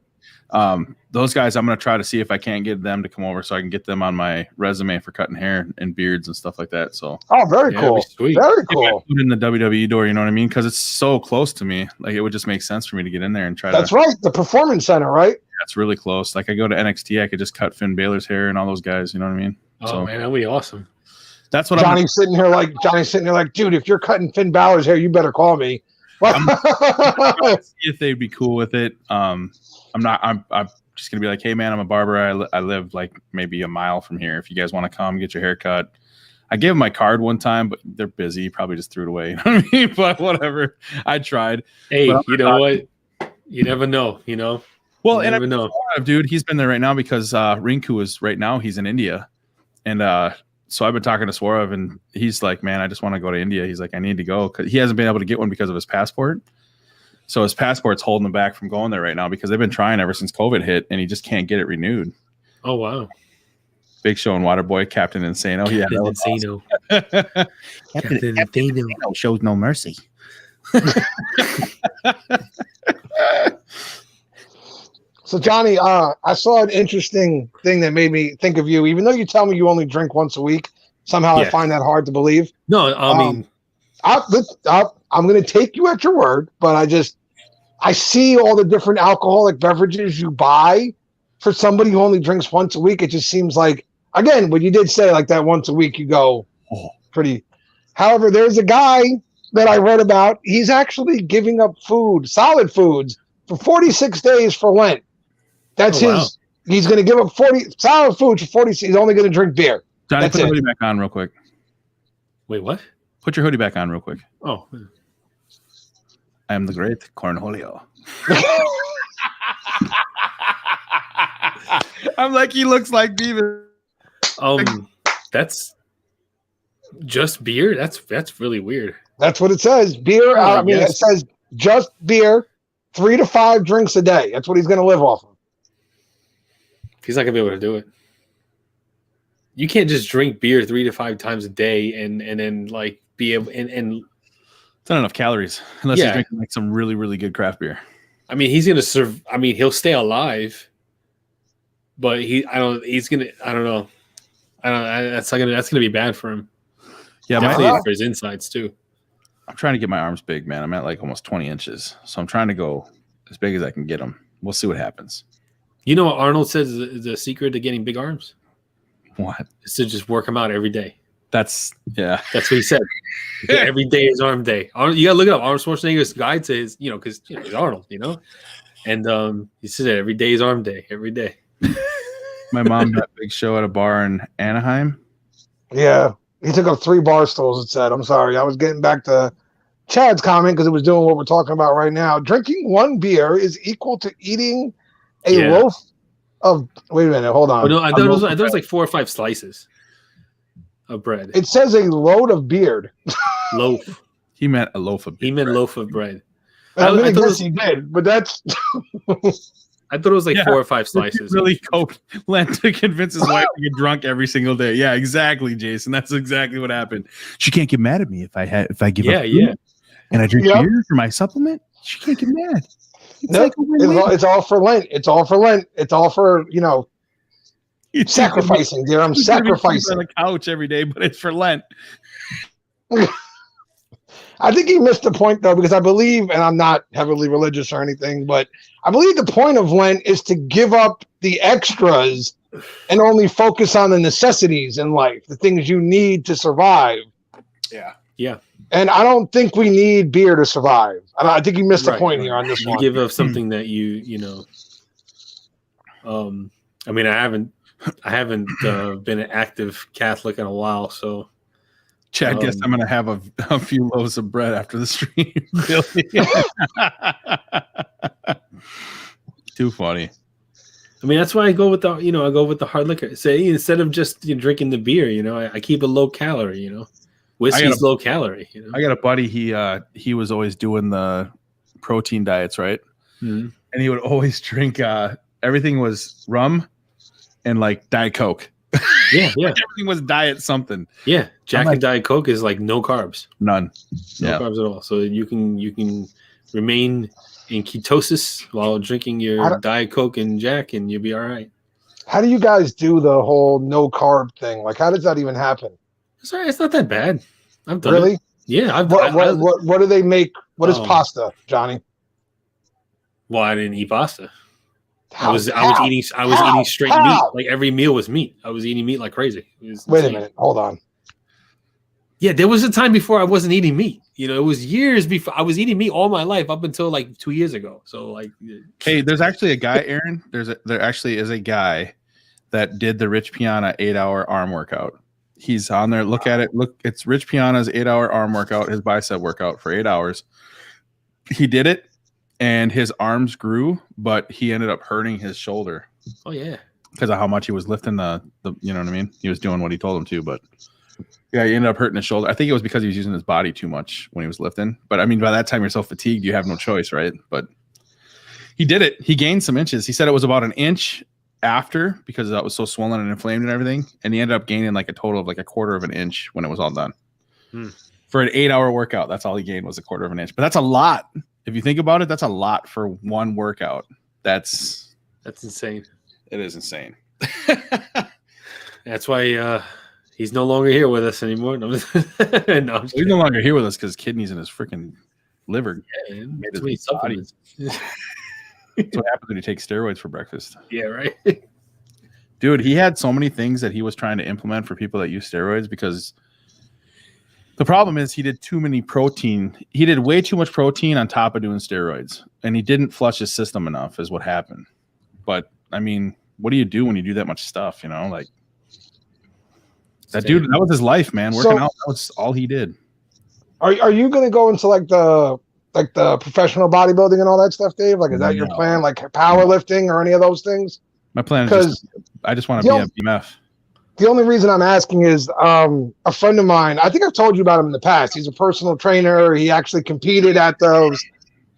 Okay. Those guys, I'm going to try to see if I can't get them to come over so I can get them on my resume for cutting hair and beards and stuff like that. So, very cool. Very cool. Put in the WWE door, you know what I mean? Because it's so close to me. Like, it would just make sense for me to get in there and try That's right. The Performance Center, right? That's really close. Like, I go to NXT, I could just cut Finn Balor's hair and all those guys, you know what I mean? Oh, man, that'd be awesome. That's what Johnny's sitting here like, dude, if you're cutting Finn Balor's hair, you better call me. I'm see if they'd be cool with it. I'm just gonna be like, "Hey man, I'm a barber. I live like maybe a mile from here. If you guys want to come get your hair cut." I gave them my card one time, but they're busy. Probably just threw it away. You know what I mean? But whatever. I tried. Hey, you know what? You never know, you know? Well, and I know, dude, he's been there right now because Rinku is right now. He's in India. And so I've been talking to Swarev, and he's like, "Man, I just want to go to India." He's like, "I need to go," because he hasn't been able to get one because of his passport. So his passport's holding him back from going there right now because they've been trying ever since COVID hit, and he just can't get it renewed. Oh wow! Big Show and Waterboy, Captain Insano. Captain Insano. Awesome. Captain Insano shows no mercy. So Johnny, I saw an interesting thing that made me think of you. Even though you tell me you only drink once a week, somehow I find that hard to believe. No, I mean, I'm going to take you at your word, but I see all the different alcoholic beverages you buy for somebody who only drinks once a week. It just seems like, again, what you did say, like that once a week, you go pretty. However, there's a guy that I read about. He's actually giving up solid foods for 46 days for Lent. That's he's going to give up 40 solid foods for 40. He's only going to drink beer. Johnny, put your hoodie back on real quick. Wait, what? Put your hoodie back on real quick. Oh. I am the great Cornholio. I'm like, he looks like Beavis. That's just beer? That's really weird. That's what it says. Beer. It says just beer, 3 to 5 drinks a day. That's what he's going to live off of. He's not going to be able to do it. You can't just drink beer 3 to 5 times a day and then like be able and it's not enough calories unless you're drinking like some really, really good craft beer. I mean, he's gonna serve. I mean, he'll stay alive, but that's gonna be bad for him. Yeah, definitely for his insides too. I'm trying to get my arms big, man. I'm at like almost 20 inches, so I'm trying to go as big as I can get them. We'll see what happens. You know what Arnold says is the secret to getting big arms? What? Is to just work them out every day. That's what he said. Every day is arm day. You gotta look it up. Arnold Schwarzenegger's guide to his, because he's Arnold, and he said every day is arm day. Every day. My mom had a Big Show at a bar in Anaheim. Yeah, he took up 3 bar stools. It said, "I'm sorry, I was getting back to Chad's comment because it was doing what we're talking about right now. Drinking 1 beer is equal to eating a loaf of." Wait a minute, hold on. Oh, no, I thought it was like 4 or 5 slices of bread. It says a load of beard. Loaf. He meant a loaf of bread. He meant loaf of bread. I guess he did, but that's. I thought it was like 4 or 5 slices. Really coke Lent to convince his wife to get drunk every single day. Yeah, exactly, Jason. That's exactly what happened. She can't get mad at me if I give up food and I drink beer for my supplement. She can't get mad. It's all for Lent. It's all for Lent. It's all for sacrificing, dear. I'm sacrificing on the couch every day, but it's for Lent. I think he missed the point though, because I believe, and I'm not heavily religious or anything, but I believe the point of Lent is to give up the extras and only focus on the necessities in life, the things you need to survive. Yeah. And I don't think we need beer to survive. I think he missed the point here on this one. You give up something that I mean, I haven't been an active Catholic in a while, so. Chad, guess I'm going to have a few loaves of bread after the stream. Too funny. I mean, that's why I go with the hard liquor. Say instead of just drinking the beer, I keep it low calorie. Whiskey's low calorie. I got a buddy. He was always doing the protein diets, right? Mm-hmm. And he would always drink. Everything was rum and like Diet Coke. Yeah. Everything was diet something. Yeah, Jack and Diet Coke is like no carbs. None. No carbs at all. So you can remain in ketosis while drinking your Diet Coke and Jack, and you'll be all right. How do you guys do the whole no carb thing? Like, how does that even happen? It's all right. It's not that bad. I've done really? It. Yeah. What do they make? What is pasta, Johnny? Well, I didn't eat pasta. I was eating straight meat. Like every meal was meat. I was eating meat like crazy. Wait a minute. Hold on. Yeah, there was a time before I wasn't eating meat. It was years before I was eating meat all my life up until like 2 years ago. So like, hey, there's actually a guy, Aaron. There actually is a guy that did the Rich Piana 8-hour arm workout. He's on there. Look at it. Look, it's Rich Piana's 8-hour arm workout, his bicep workout for 8 hours. He did it. And his arms grew, but he ended up hurting his shoulder. Oh yeah, because of how much he was lifting the. You know what I mean? He was doing what he told him to, but Yeah, he ended up hurting his shoulder. I think it was because he was using his body too much when he was lifting. But I mean, by that time you're so fatigued, you have no choice, right? But he did it. He gained some inches. He said it was about an inch after because that was so swollen and inflamed and everything. And he ended up gaining like a total of like a quarter of an inch when it was all done. For an 8-hour workout, that's all he gained was a quarter of an inch. But that's a lot. If you think about it, that's a lot for one workout. That's insane. It is insane. That's why he's no longer here with us anymore. No, he's no longer here with us because kidneys in his freaking liver. Yeah, made his body. That's what happens when you take steroids for breakfast. Yeah, right. Dude, he had so many things that he was trying to implement for people that use steroids because the problem is he did too many protein. He did way too much protein on top of doing steroids, and he didn't flush his system enough is what happened. But, I mean, what do you do when you do that much stuff, you know? Like, that dude, that was his life, man. Working out, that was all he did. Are you going to go into, like the professional bodybuilding and all that stuff, Dave? Like, is that your plan? Like powerlifting or any of those things? My plan is I just want to be a BMF. The only reason I'm asking is a friend of mine, I think I've told you about him in the past. He's a personal trainer. He actually competed at those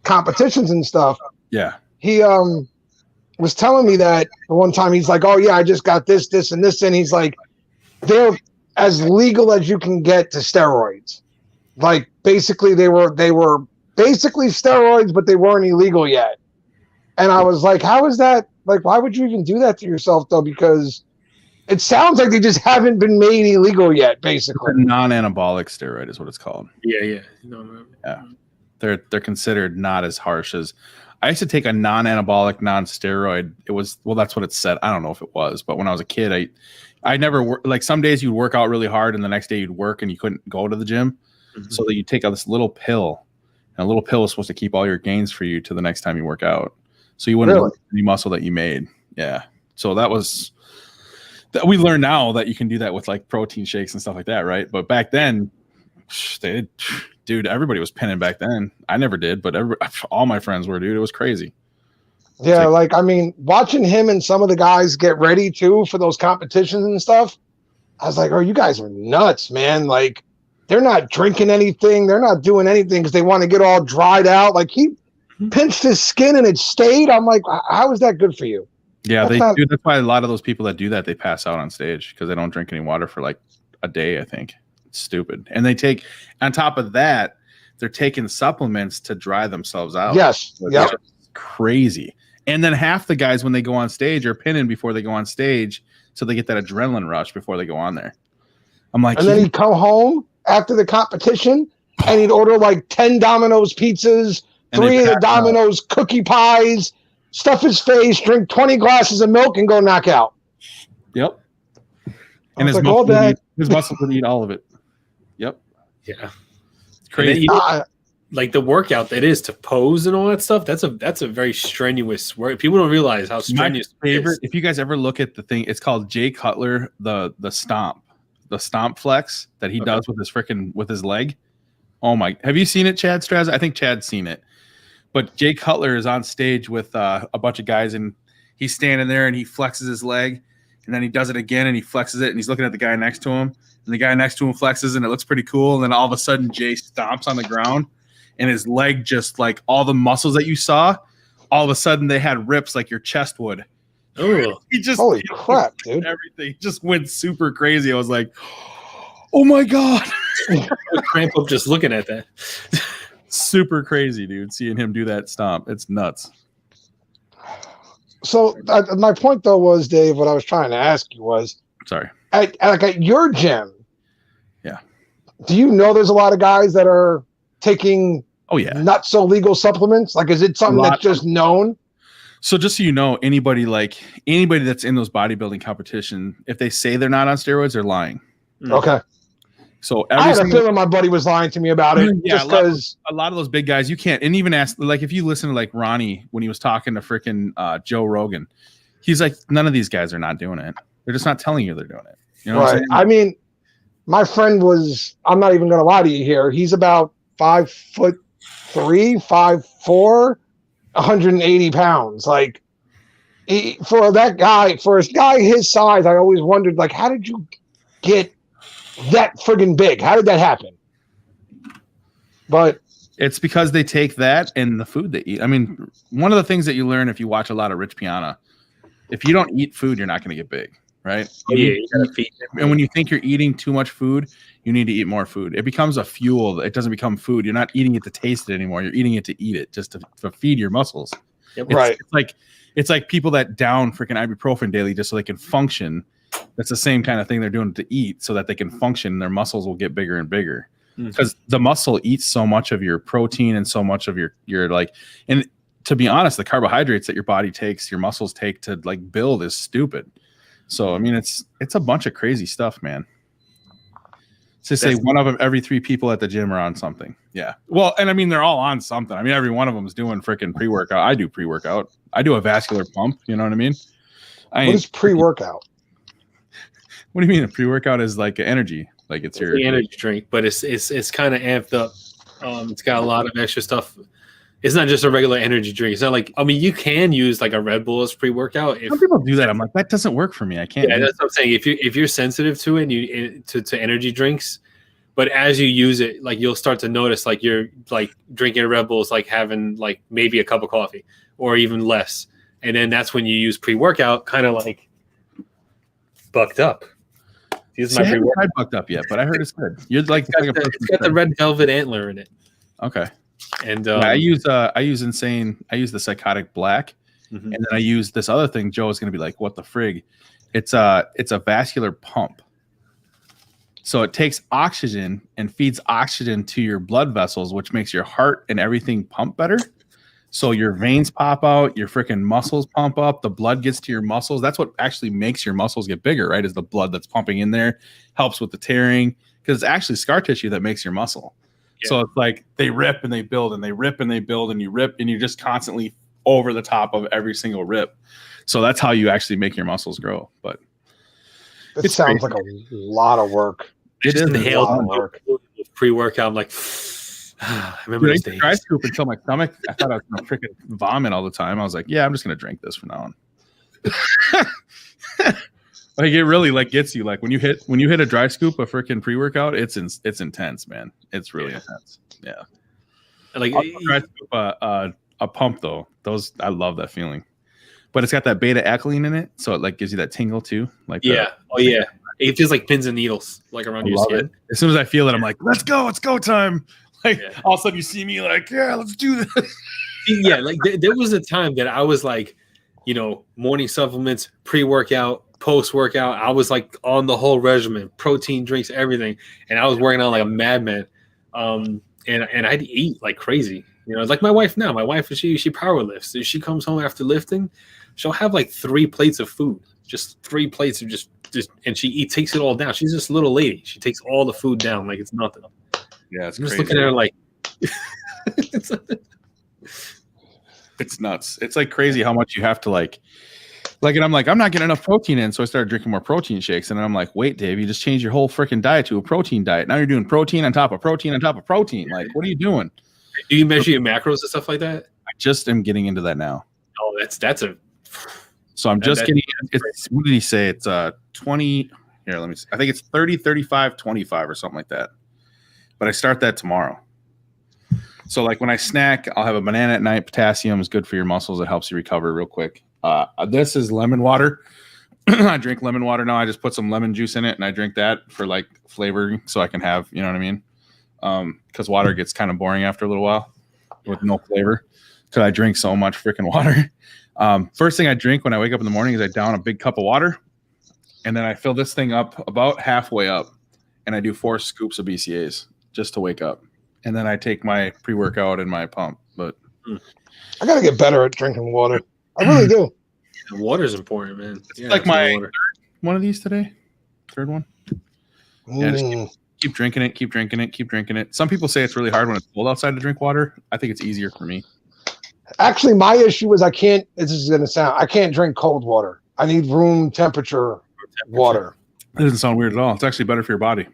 competitions and stuff. Yeah. He was telling me that one time he's like, oh, yeah, I just got this, this, and this. And he's like, they're as legal as you can get to steroids. Like, basically, they were basically steroids, but they weren't illegal yet. And I was like, how is that? Like, why would you even do that to yourself, though? Because it sounds like they just haven't been made illegal yet, basically. A non-anabolic steroid is what it's called. Yeah. Yeah. They're considered not as harsh as I used to take a non-anabolic, non-steroid. It was, well, that's what it said. I don't know if it was, but when I was a kid, I never like some days you'd work out really hard and the next day you'd work and you couldn't go to the gym. So that you take this little pill, and a little pill was supposed to keep all your gains for you to the next time you work out. So you wouldn't lose any muscle that you made. Yeah. So that was that we learn now that you can do that with like protein shakes and stuff like that, right? But back then, dude, everybody was pinning back then. I never did, but all my friends were, dude. It was crazy. Yeah, like I mean, watching him and some of the guys get ready too for those competitions and stuff, I was like, oh, you guys are nuts, man. Like, they're not drinking anything. They're not doing anything because they want to get all dried out. Like, he pinched his skin and it stayed. I'm like, how is that good for you? Yeah, that's why a lot of those people that do that, they pass out on stage because they don't drink any water for like a day, I think. It's stupid. And they take, on top of that, they're taking supplements to dry themselves out. Yes. Yeah. Crazy. And then half the guys, when they go on stage, are pinning before they go on stage. So they get that adrenaline rush before they go on there. I'm like, and then he'd come home after the competition and he'd order like 10 Domino's pizzas, 3 of the Domino's cookie pies, stuff his face, drink 20 glasses of milk, and go knock out. Yep. And his muscles would eat all of it. Yep. Yeah. Crazy. Like the workout that is to pose and all that stuff. That's a very strenuous work. People don't realize how strenuous. My favorite. If you guys ever look at the thing, it's called Jay Cutler, the stomp flex that he does with his leg. Oh my! Have you seen it, Chad Straz? I think Chad's seen it. But Jay Cutler is on stage with a bunch of guys, and he's standing there and he flexes his leg, and then he does it again and he flexes it, and he's looking at the guy next to him, and the guy next to him flexes, and it looks pretty cool. And then all of a sudden, Jay stomps on the ground, and his leg just like all the muscles that you saw, all of a sudden they had rips like your chest would. Oh, holy crap, dude! Everything just went super crazy. I was like, oh my god, I cramp up just looking at that. Super crazy, dude. Seeing him do that stomp, it's nuts. So my point though was, Dave, what I was trying to ask you was, sorry, at your gym, yeah, do you know there's a lot of guys that are taking not so legal supplements? Like, is it something that's just known? So just so you know, anybody that's in those bodybuilding competition, if they say they're not on steroids, they're lying. Okay. So I had a feeling my buddy was lying to me about it. Yeah, just because a lot of those big guys, you can't. And even ask, like, if you listen to like Ronnie when he was talking to freaking Joe Rogan, he's like, none of these guys are not doing it. They're just not telling you they're doing it. You know what I'm saying? I mean, my friend was, I'm not even going to lie to you here. He's about 5'3", 5'4", 180 pounds. Like, for a guy his size, I always wondered, like, how did you get that friggin' big? How did that happen? But it's because they take that and the food they eat. I mean, one of the things that you learn if you watch a lot of Rich Piana, if you don't eat food, you're not going to get big, right? You gotta feed them. And when you think you're eating too much food, you need to eat more food. It becomes a fuel. It doesn't become food. You're not eating it to taste it anymore. You're eating it to eat it, just to feed your muscles. Yep. It's like people that down freaking ibuprofen daily just so they can function. That's the same kind of thing they're doing to eat so that they can function. Their muscles will get bigger and bigger because the muscle eats so much of your protein and so much of your like. And to be honest, the carbohydrates that your body takes, your muscles take to like build is stupid. So I mean, it's a bunch of crazy stuff, man. To say one of them, every 3 people at the gym are on something. Yeah. Well, and I mean, they're all on something. I mean, every one of them is doing freaking pre-workout. I do pre-workout. I do a vascular pump. You know what I mean? What is pre-workout? What do you mean? A pre-workout is like energy. Like it's your energy drink, but it's kind of amped up. It's got a lot of extra stuff. It's not just a regular energy drink. It's not like, I mean, you can use like a Red Bull as pre-workout. Some people do that. I'm like, that doesn't work for me. I can't. Yeah, that's what I'm saying. If you're sensitive to it, and to energy drinks, but as you use it, like you'll start to notice, like you're like drinking a Red Bull is like having like maybe a cup of coffee or even less, and then that's when you use pre-workout, kind of like bucked up. I haven't tried bucked up yet, but I heard it's good. You're like, it's got the red velvet antler in it. Okay. And I use Insane. I use the Psychotic Black, and then I use this other thing. Joe is going to be like, "What the frig?" It's a vascular pump. So it takes oxygen and feeds oxygen to your blood vessels, which makes your heart and everything pump better. So your veins pop out, your freaking muscles pump up, the blood gets to your muscles. That's what actually makes your muscles get bigger, right? Is the blood that's pumping in there, helps with the tearing, because it's actually scar tissue that makes your muscle. Yeah. So it's like they rip and they build and they rip and they build and you rip and you're just constantly over the top of every single rip. So that's how you actually make your muscles grow. But it sounds like a lot of work. It is a lot of work. Pre-workout, I'm like, I remember those days. Dry scoop until my stomach, I thought I was going to freaking vomit all the time. I was like, yeah, I'm just going to drink this from now on. Like it really like gets you. Like when you hit a dry scoop of freaking pre-workout, it's intense, man. It's really intense. Yeah. Like dry scoop, a pump though. Those I love that feeling. But it's got that beta acyline in it, so it like gives you that tingle too. Like yeah. It feels like pins and needles like around your skin. As soon as I feel it, I'm like, let's go, it's go time. Like all of a sudden you see me like, yeah, let's do this. Yeah, like there was a time that I was like, morning supplements, pre-workout, post-workout. I was like on the whole regimen, protein drinks, everything, and I was working on like a madman. And I'd eat like crazy. Like my wife now. My wife, she power lifts. If she comes home after lifting, she'll have like 3 plates of food, just 3 plates of just, and she takes it all down. She's this little lady. She takes all the food down like it's nothing. Yeah, it's I'm just crazy. looking at her like, it's nuts. It's like crazy how much you have to like, and I'm like, I'm not getting enough protein in, so I started drinking more protein shakes. And I'm like, wait, Dave, you just changed your whole freaking diet to a protein diet. Now you're doing protein on top of protein on top of protein. Like, what are you doing? Do you measure your macros and stuff like that? I just am getting into that now. Oh, that's a. So I'm just getting. It's what did he say? It's 20. Here, let me see. I think it's 30, 35, 25 or something like that. But I start that tomorrow. So like when I snack, I'll have a banana at night. Potassium is good for your muscles. It helps you recover real quick. This is lemon water. I drink lemon water now. I just put some lemon juice in it and I drink that for like flavoring so I can have, you know what I mean? Because water gets kind of boring after a little while with no flavor because I drink so much freaking water. First thing I drink when I wake up in the morning is I down a big cup of water and then I fill this thing up about halfway up and I do 4 scoops of BCAAs just to wake up. And then I take my pre-workout and my pump. But I got to get better at drinking water. I really do. Yeah, water's important, man. It's like my third one of these today. Third one. Yeah, just keep drinking it, keep drinking it, keep drinking it. Some people say it's really hard when it's cold outside to drink water. I think it's easier for me. Actually, my issue is I can't drink cold water. I need room temperature water. It doesn't sound weird at all. It's actually better for your body.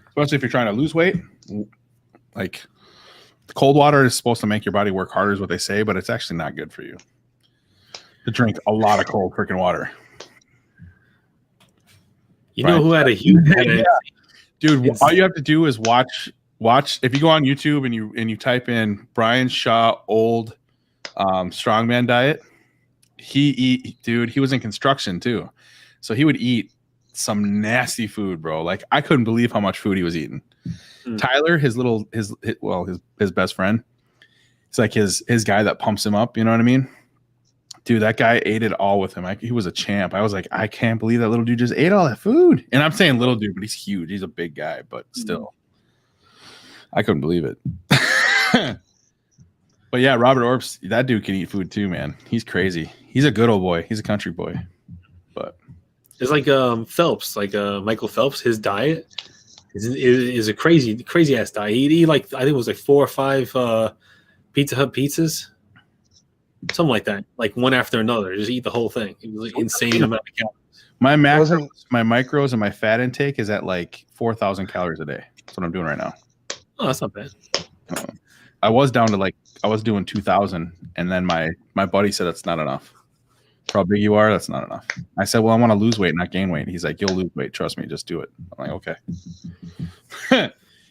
Especially if you're trying to lose weight. Like cold water is supposed to make your body work harder is what they say, but it's actually not good for you to drink a lot of cold freaking water. You know who had a huge dude? All you have to do is watch. If you go on YouTube and you type in Brian Shaw old strongman diet, he was in construction too, so he would eat some nasty food, bro. Like I couldn't believe how much food he was eating. Tyler, his best friend, it's like his guy that pumps him up. You know what I mean? Dude, that guy ate it all with him. He was a champ. I was like, I can't believe that little dude just ate all that food. And I'm saying little dude, but he's huge. He's a big guy, but still, I couldn't believe it. But yeah, Robert Orps, that dude can eat food too, man. He's crazy. He's a good old boy. He's a country boy. But it's like Phelps, like Michael Phelps. His diet is a crazy ass diet. He'd eat like I think it was like 4 or 5 Pizza Hut pizzas. Something like that, like one after another. Just eat the whole thing. It was like insane amount of calories. My macros, my micros, and my fat intake is at like 4,000 calories a day. That's what I'm doing right now. Oh, that's not bad. I was down to I was doing 2,000, and then my buddy said that's not enough. For how big you are, that's not enough. I said, well, I want to lose weight, not gain weight. He's like, you'll lose weight. Trust me, just do it. I'm like, okay.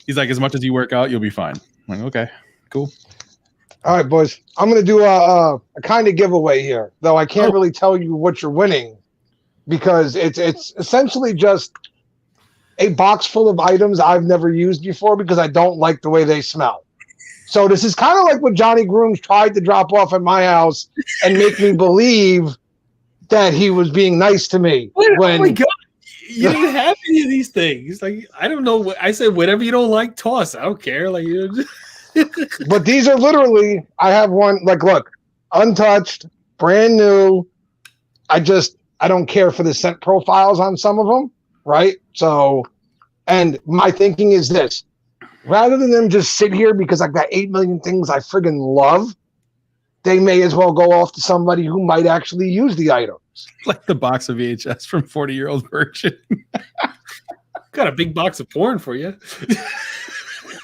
He's like, as much as you work out, you'll be fine. I'm like, okay, cool. All right, boys. I'm going to do a kind of giveaway here, though I can't really tell you what you're winning because it's essentially just a box full of items I've never used before because I don't like the way they smell. So this is kind of like what Johnny Grooms tried to drop off at my house and make me believe that he was being nice to me. Oh my God. You didn't have any of these things. Like, I don't know. I said, whatever you don't like, toss. I don't care. Like, but these are literally, I have one, like, look, untouched, brand new. I don't care for the scent profiles on some of them, right? So, and my thinking is this, rather than them just sit here because I've got 8 million things I friggin' love, they may as well go off to somebody who might actually use the items. Like the box of VHS from 40-Year-Old Virgin. Got a big box of porn for you.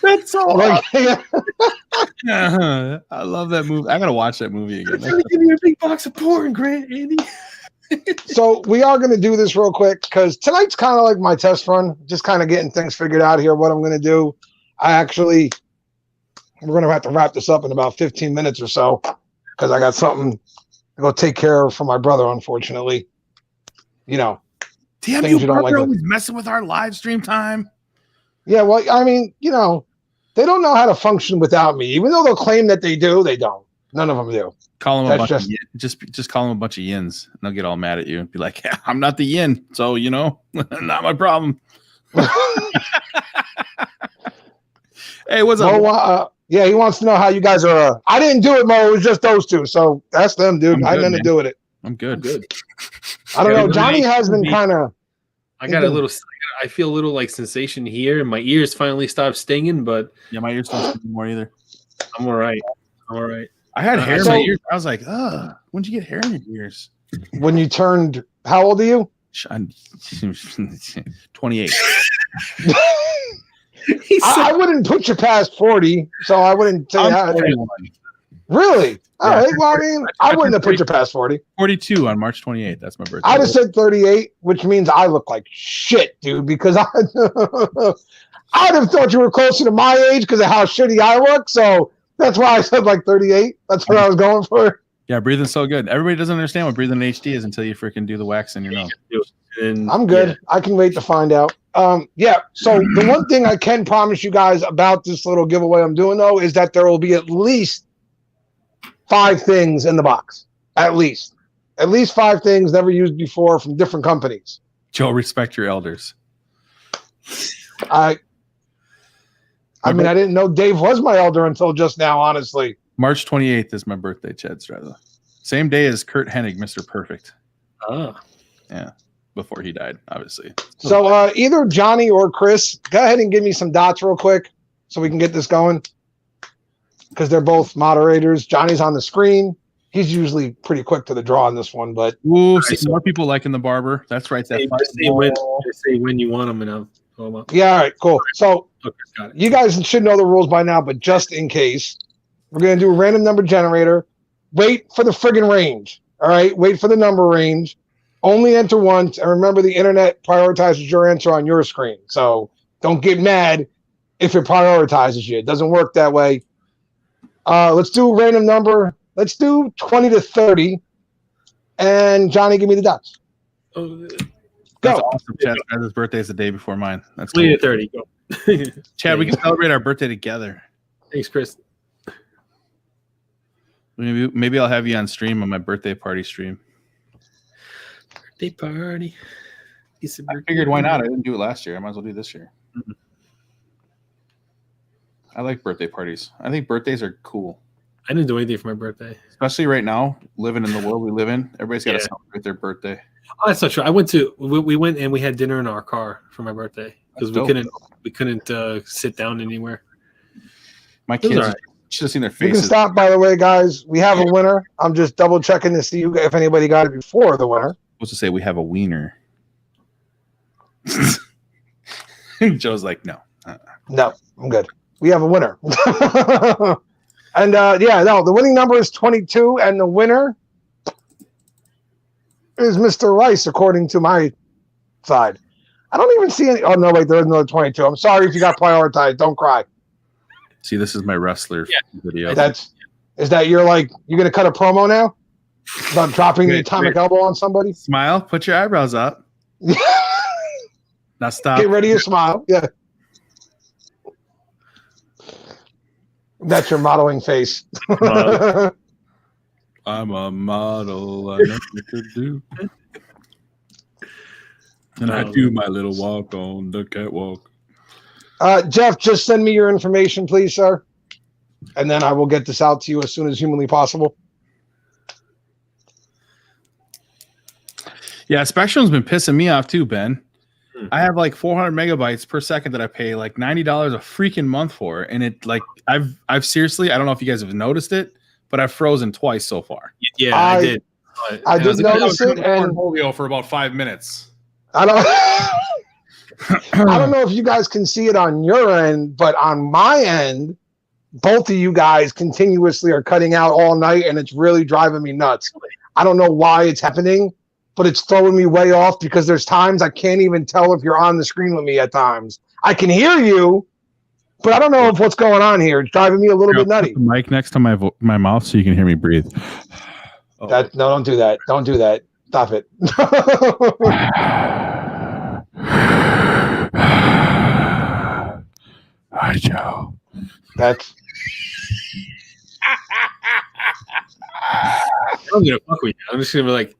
That's all. Like, I love that movie. I gotta watch that movie again. I'm trying to give you a big box of porn, Grant, Andy. So we are going to do this real quick because tonight's kind of like my test run, just kind of getting things figured out here. What I'm going to do, we're going to have to wrap this up in about 15 minutes or so because I got something to go take care of for my brother. Unfortunately, damn, you don't like always messing with our live stream time. Yeah, well, I mean, they don't know how to function without me. Even though they'll claim that they do, they don't. None of them do. Call them just call them a bunch of yins, and they'll get all mad at you and be like, yeah, "I'm not the yin, so not my problem." Hey, what's up? Well, yeah, he wants to know how you guys are. I didn't do it, Mo. It was just those two, so that's them, dude. I had nothing to do with it. I'm good. I don't know. Johnny has been kind of. I feel a little like sensation here, and my ears finally stopped stinging. But yeah, my ears don't sting anymore either. I'm all right. I had hair in my ears. I was like, when'd you get hair in your ears? When you turned, how old are you? I'm 28. I wouldn't put you past 40, so I wouldn't say how. Really? All right. Well, I mean, I wouldn't have put you past 40. 42 on March 28th. That's my birthday. I'd have said 38, which means I look like shit, dude, because I'd have thought you were closer to my age because of how shitty I look. So that's why I said like 38. That's what I was going for. Yeah, breathing's so good. Everybody doesn't understand what breathing in HD is until you freaking do the wax in your nose. I'm good. Yeah. I can wait to find out. Yeah. So the one thing I can promise you guys about this little giveaway I'm doing, though, is that there will be at least 5 things in the box. At least 5 things never used before from different companies. Joe, respect your elders. I mean, I didn't know Dave was my elder until just now, honestly. March 28th is my birthday, Chad Strada. Same day as Kurt Hennig, Mr. Perfect. Oh. Yeah. Before he died, obviously. So either Johnny or Chris, go ahead and give me some dots real quick so we can get this going. Because they're both moderators. Johnny's on the screen. He's usually pretty quick to the draw on this one, but more people liking the barber. That's right. Say when you want them, and I'll pull them up. Yeah, all right, cool. So you guys should know the rules by now, but just in case, we're going to do a random number generator. Wait for the friggin' range. All right, wait for the number range. Only enter once, and remember the internet prioritizes your answer on your screen. So don't get mad if it prioritizes you. It doesn't work that way. Let's do a random number. Let's do 20 to 30. And Johnny, give me the dots. Oh, That's Go. awesome, Chad. His birthday is the day before mine. That's 20 cool. to 30. Go. Chad, we can celebrate our birthday together. Thanks, Chris. Maybe I'll have you on stream on my birthday party stream. Birthday party. I figured why not? I didn't do it last year. I might as well do it this year. Mm-hmm. I like birthday parties. I think birthdays are cool. I didn't do anything for my birthday. Especially right now, living in the world we live in. Everybody's got to celebrate their birthday. Oh, that's not true. We went and we had dinner in our car for my birthday because we couldn't sit down anywhere. My kids should have seen their faces. You can stop, by the way, guys. We have a winner. I'm just double checking to see if anybody got it before the winner. Supposed to say we have a wiener. Joe's like, no. No, I'm good. We have a winner. And the winning number is 22, and the winner is Mr. Rice, according to my side. I don't even see any. Oh, no, wait, there's another 22. I'm sorry if you got prioritized. Don't cry. See, this is my wrestler video. Is that you're going to cut a promo now? About dropping the atomic elbow on somebody? Smile, put your eyebrows up. Now stop. Get ready to smile. Yeah. That's your modeling face. I'm a model. I know what to do. And I do my little walk on the catwalk. Jeff, just send me your information, please, sir. And then I will get this out to you as soon as humanly possible. Yeah, Spectrum's been pissing me off too, Ben. I have like 400 megabytes per second that I pay like $90 a freaking month for, and it I've seriously, I don't know if you guys have noticed it, but I've frozen twice so far. Yeah, I did. I did notice it, and for about 5 minutes. I don't know if you guys can see it on your end, but on my end, both of you guys continuously are cutting out all night, and it's really driving me nuts. I don't know why it's happening, but it's throwing me way off because there's times I can't even tell if you're on the screen with me at times. I can hear you, but I don't know if what's going on here. It's driving me a little bit nutty. Put the mic next to my mouth so you can hear me breathe. No, don't do that. Don't do that. Stop it. Hi, Joe. That's. I'm gonna fuck with you. I'm just gonna be like.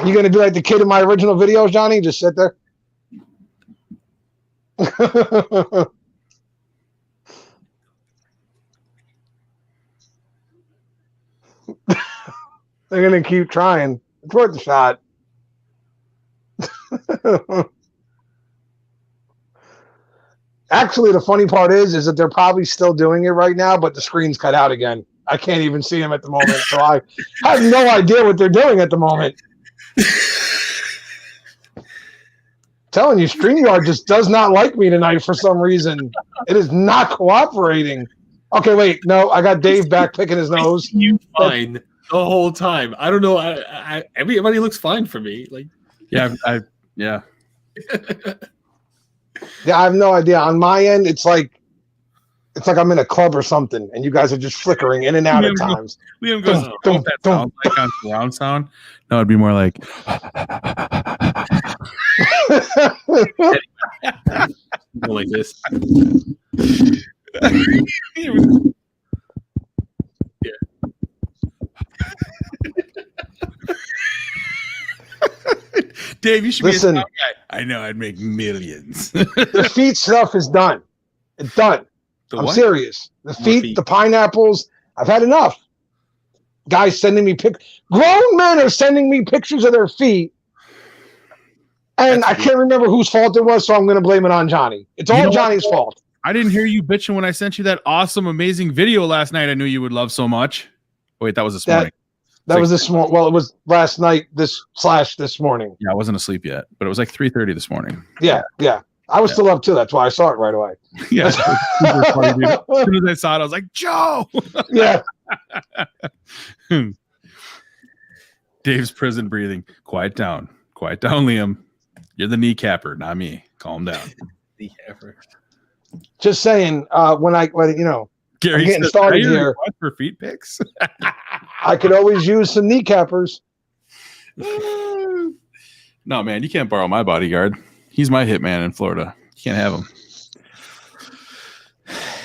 You gonna be like the kid in my original videos, Johnny? Just sit there. They're gonna keep trying. It's worth the shot. Actually, the funny part is that they're probably still doing it right now, but the screen's cut out again. I can't even see them at the moment, so I have no idea what they're doing at the moment. Telling you, StreamYard just does not like me tonight for some reason. It is not cooperating. Okay, wait, no, I got Dave back picking his nose. You fine the whole time. I don't know. Everybody looks fine for me. Like, yeah. Yeah, I have no idea. On my end, it's like I'm in a club or something, and you guys are just flickering in and out at times. We haven't got what that sounds like on surround sound. No, it'd be more like. like this. Yeah. Dave, you should Listen, be a sound guy. I know, I'd make millions. The feet stuff is done. It's done. I'm serious. The feet, the pineapples, I've had enough. Guys sending me grown men are sending me pictures of their feet. And I can't remember whose fault it was, so I'm going to blame it on Johnny. It's all Johnny's fault. I didn't hear you bitching when I sent you that awesome, amazing video last night I knew you would love so much. Wait, that was this morning. That was this morning. Well, it was last night, this morning. Yeah, I wasn't asleep yet, but it was like 3:30 this morning. Yeah. I was still up too. That's why I saw it right away. Yeah, super funny, dude. As soon as I saw it, I was like, Joe. Yeah. Dave's prison breathing. Quiet down, Liam. You're the kneecapper, not me. Calm down. Kneecapper. Just saying. When Gary I'm getting says, started here. For feet pics. I could always use some kneecappers. No, man, you can't borrow my bodyguard. He's my hitman in Florida. You can't have him.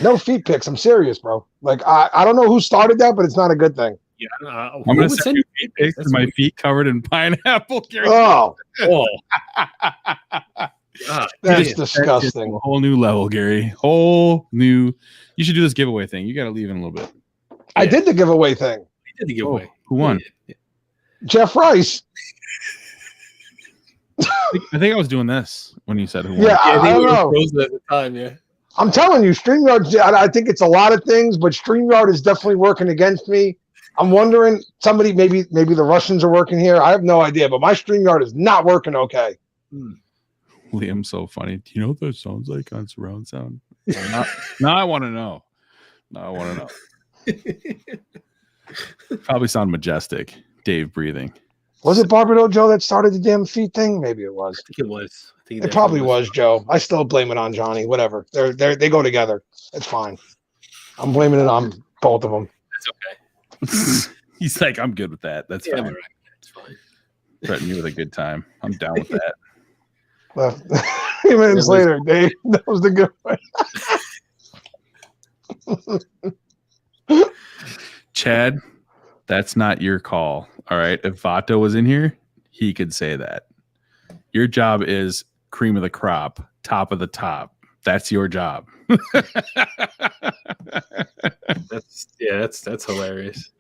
No feet pics. I'm serious, bro. Like I don't know who started that, but it's not a good thing. Yeah, I'm gonna send you feet pics of my feet covered in pineapple. Gary. Oh, God, that's disgusting. A whole new level, Gary. Whole new. You should do this giveaway thing. You got to leave in a little bit. I did the giveaway thing. We did the giveaway. Who won? Jeff Rice. I think I was doing this when you said who won. Yeah, I don't know. At the time, yeah. I'm telling you, StreamYard. I think it's a lot of things, but StreamYard is definitely working against me. I'm wondering, somebody maybe the Russians are working here. I have no idea, but my StreamYard is not working okay. Liam's so funny. Do you know what that sounds like on surround sound? Now I want to know. Probably sound majestic. Dave breathing. Was it Barbara Joe that started the damn feet thing? Maybe it was. I think it was. It probably was Joe. I still blame it on Johnny. Whatever. They go together. It's fine. I'm blaming it on both of them. That's okay. He's like, I'm good with that. That's fine. Right. It's fine. Threaten you with a good time. I'm down with that. Well, 3 minutes later, Dave, that was the good one. Chad, that's not your call. All right. If Vato was in here, he could say that. Your job is cream of the crop, top of the top. That's your job. That's hilarious.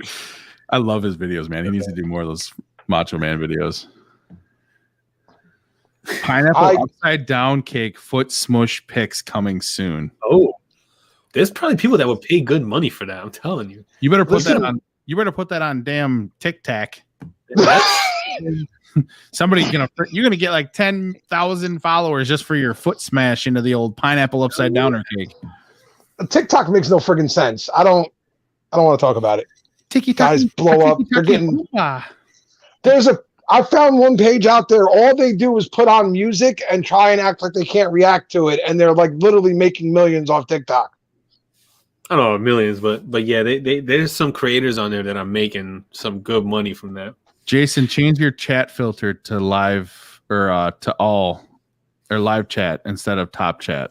I love his videos, man. He needs to do more of those Macho Man videos. Pineapple upside down cake foot smush pics coming soon. Oh, there's probably people that would pay good money for that. I'm telling you. You better put that on. You better put that on damn TikTok. Somebody you're gonna get like 10,000 followers just for your foot smash into the old pineapple upside downer cake. TikTok makes no friggin' sense. I don't want to talk about it. Guys blow up. They're getting. I found one page out there. All they do is put on music and try and act like they can't react to it, and they're like literally making millions off TikTok. I don't know millions, but yeah, there's some creators on there that are making some good money from that. Jason, change your chat filter to live or to all or live chat instead of top chat.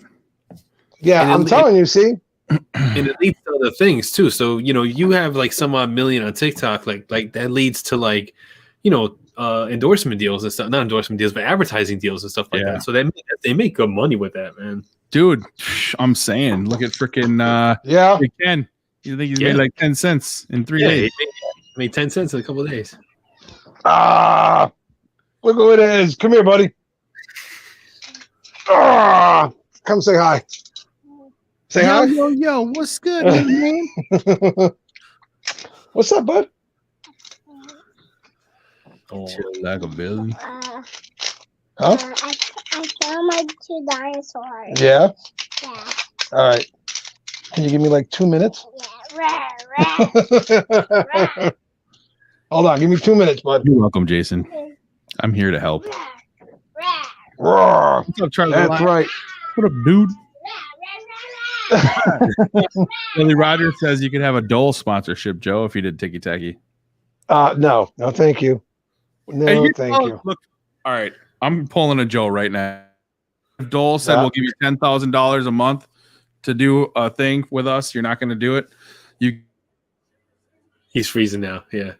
Yeah, I'm telling you, see. And it leads to other things too. So, you have like some odd million on TikTok, like that leads to like, endorsement deals and stuff, not endorsement deals, but advertising deals and stuff like that. So they make good money with that, man. Dude, I'm saying, look at freaking Ken. You think he's made like 10 cents in 3 days? He made 10 cents in a couple of days. Look who it is. Come here, buddy. Come say hi. Say hi. Yo, what's good, man? What's up, bud? Chill like a villain. Huh? I found my 2 dinosaurs. Yeah? Yeah. All right. Can you give me like 2 minutes? Yeah. Hold on. Give me 2 minutes, bud. You're welcome, Jason. I'm here to help. Roar. What's up, Charlie? That's right. What up, dude? Billy Rogers says you could have a Dole sponsorship, Joe, if you did Tiki Taki. No, thank you. No, thank you. Look, all right, I'm pulling a Joe right now. If Dole said we'll give you $10,000 a month to do a thing with us, you're not going to do it. He's freezing now. Yeah.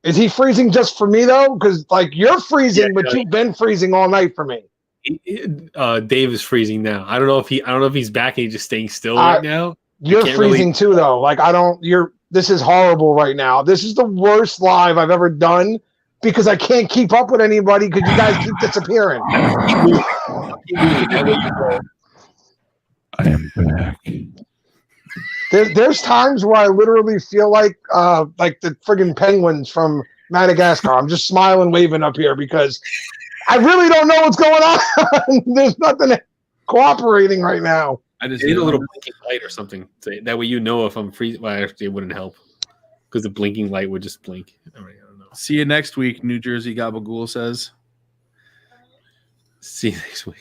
Is he freezing just for me though? Because like you're freezing, but you've been freezing all night for me. Dave is freezing now. I don't know if he's back and he's just staying still right now. You're freezing too though. Like this is horrible right now. This is the worst live I've ever done because I can't keep up with anybody because you guys keep disappearing. I am back. There's times where I literally feel like the friggin' penguins from Madagascar. I'm just smiling, waving up here because I really don't know what's going on. There's nothing cooperating right now. I just need a little blinking light or something. That way if I'm freezing. Well, actually, it wouldn't help because the blinking light would just blink. I don't know. See you next week, New Jersey Gabagool says. See you next week.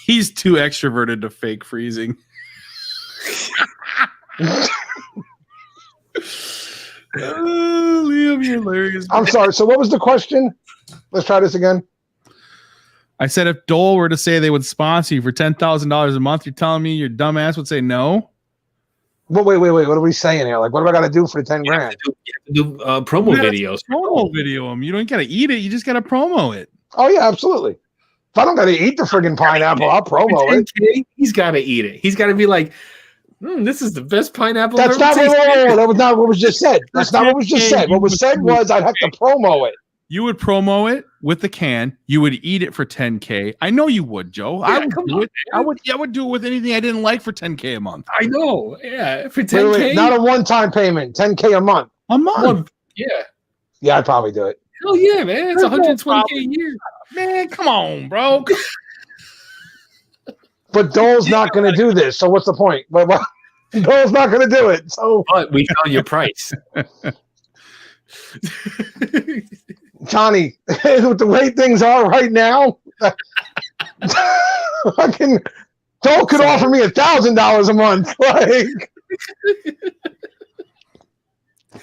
He's too extroverted to fake freezing. Liam, you're hilarious. I'm sorry. So what was the question? Let's try this again. I said if Dole were to say they would sponsor you for $10,000 a month, you're telling me your dumbass would say no? Well, wait. What are we saying here? Like, what do I got to do for the $10,000? You have to do promo videos. Promo video them. You don't got to eat it. You just got to promo it. Oh, yeah, absolutely. If I don't got to eat the friggin' pineapple, I'll promo it. He's got to eat it. He's got to be like, this is the best pineapple That's not that was not what was just said. That's not what was just said. What was said was I'd have to promo it. You would promo it with the can. You would eat it for $10K. I know you would, Joe. Yeah, I would do it. I would do it with anything I didn't like for $10K a month. I know. Yeah, for $10K. Wait, not a one-time payment. $10K a month. A month. Yeah. Yeah, I'd probably do it. Hell yeah, man. It's $120K a year. Man, come on, bro. But Dole's not going to do this. So what's the point? But Dole's not going to do it. So, but we found your price. Johnny, with the way things are right now, fucking Dole could offer me $1,000 a month. Like,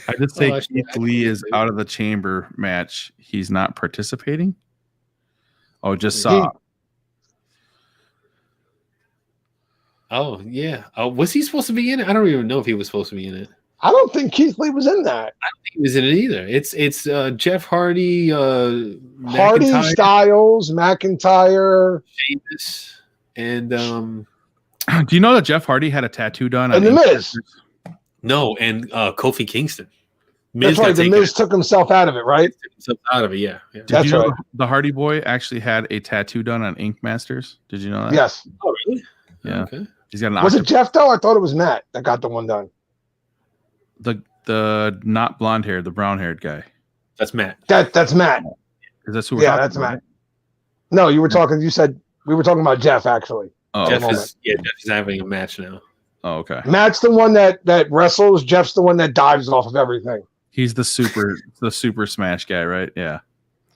I just say Keith Lee is out of the chamber match. He's not participating. Oh, just saw. Oh yeah. Was he supposed to be in it? I don't even know if he was supposed to be in it. I don't think Keith Lee was in that. I don't think he was in it either. It's Jeff Hardy, Hardy, Styles, McIntyre, Sheamus, and do you know that Jeff Hardy had a tattoo done? And The Miz. No, and Kofi Kingston. That's right. The Miz took himself out of it, right? Took himself out of it, yeah. That's right. The Hardy Boy actually had a tattoo done on Ink Masters. Did you know that? Yes. Oh, really? Yeah. Okay. He's got an Was it Jeff though? I thought it was Matt that got the one done. The not blonde haired, the brown haired guy. That's Matt. That's Matt. Is that who we're talking that's about? Matt. No, you were talking. You said we were talking about Jeff actually. Oh, Jeff is having a match now. Oh, okay. Matt's the one that wrestles. Jeff's the one that dives off of everything. He's the super smash guy, right? Yeah.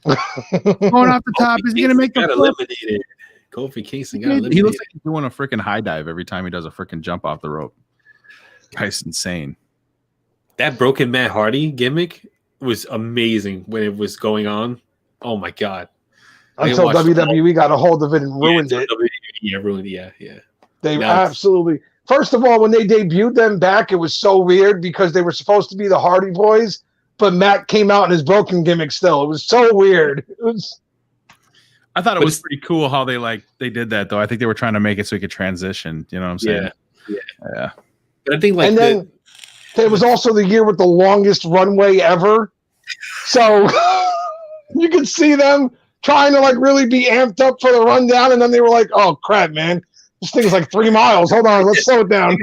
Going off the top, is he going to make the eliminated? Kofi Kingston got eliminated. He looks like he's doing a freaking high dive every time he does a freaking jump off the rope. Guy's insane. That broken Matt Hardy gimmick was amazing when it was going on. Oh my god! Until WWE got a hold of it and ruined it. Yeah, ruined it. Yeah. They absolutely. First of all, when they debuted them back, it was so weird because they were supposed to be the Hardy Boys, but Matt came out in his broken gimmick still. It was so weird. I thought it was pretty cool how they did that though. I think they were trying to make it so he could transition. You know what I'm saying? Yeah. But I think then it was also the year with the longest runway ever, so you could see them trying to really be amped up for the rundown, and then they were like, "Oh crap, man! This thing is like 3 miles. Hold on, let's slow it down."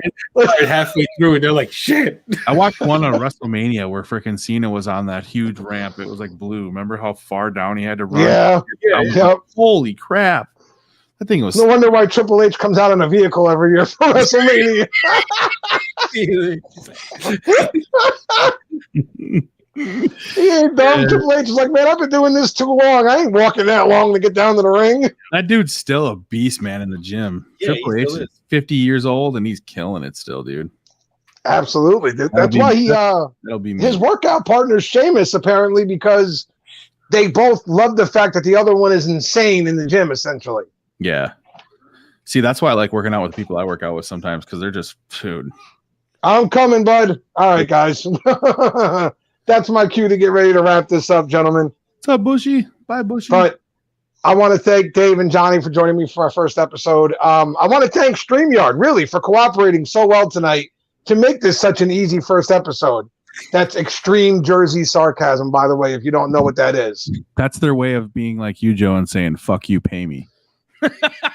Halfway through, and they're like, "Shit!" I watched one on WrestleMania where freaking Cena was on that huge ramp. It was like blue. Remember how far down he had to run? Yeah. Holy crap! That thing was. No wonder why Triple H comes out in a vehicle every year for WrestleMania. He ain't dumb. Triple H is like, man, I've been doing this too long. I ain't walking that long to get down to the ring. That dude's still a beast, man, in the gym. Yeah, Triple H is 50 years old and he's killing it still, dude. Absolutely. That's why that'll be me. His workout partner is Sheamus, apparently, because they both love the fact that the other one is insane in the gym, essentially. Yeah. See, that's why I like working out with people I work out with sometimes, because they're just, dude. I'm coming, bud. All right, guys. That's my cue to get ready to wrap this up, gentlemen. What's up, Bushy? Bye, Bushy. But I want to thank Dave and Johnny for joining me for our first episode. I want to thank StreamYard, really, for cooperating so well tonight to make this such an easy first episode. That's extreme Jersey sarcasm, by the way, if you don't know what that is. That's their way of being like you, Joe, and saying, fuck you, pay me.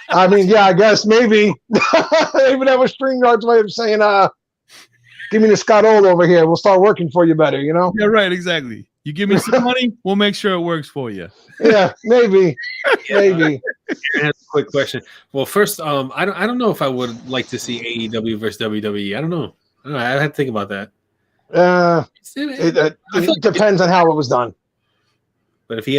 I mean, yeah, I guess maybe. Maybe that was StreamYard's way of saying, give me the Scott Old over here. We'll start working for you better, you know? Yeah, right, exactly. You give me some money, we'll make sure it works for you. Yeah, maybe. Maybe. I have a quick question. Well, first, I don't know if I would like to see AEW versus WWE. I don't know. I had to think about that. It depends on how it was done. But if he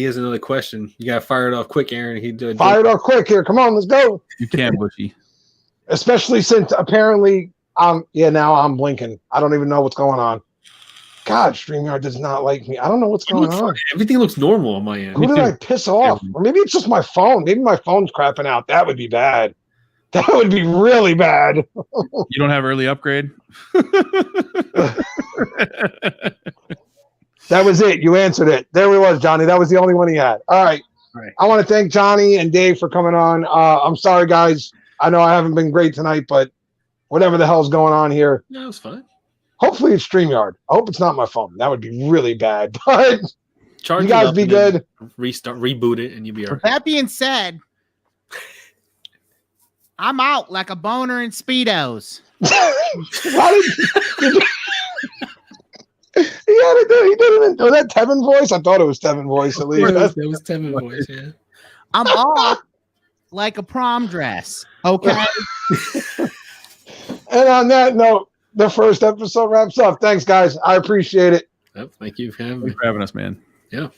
has another question, you gotta fire it off quick, Aaron. Fire it off quick here. Come on, let's go. You can, Bushy. Especially since apparently, now I'm blinking. I don't even know what's going on. God, StreamYard does not like me. I don't know what's going on. Everything looks normal on my end. Who did I piss off? Or maybe it's just my phone. Maybe my phone's crapping out. That would be bad. That would be really bad. You don't have early upgrade? That was it. You answered it. There he was, Johnny. That was the only one he had. All right. I want to thank Johnny and Dave for coming on. I'm sorry, guys. I know I haven't been great tonight, but whatever the hell's going on here. No, it's fine. Hopefully it's StreamYard. I hope it's not my phone. That would be really bad. But Charge you guys be good. Reboot it, and you'll be all right. That being said, I'm out like a boner in Speedos. He didn't do that Tevin voice. I thought it was Tevin voice at least. That was Tevin voice, yeah. I'm off like a prom dress. Okay. And on that note, the first episode wraps up. Thanks, guys. I appreciate it. Yep, thank you for having Thanks for having us, man. Yeah.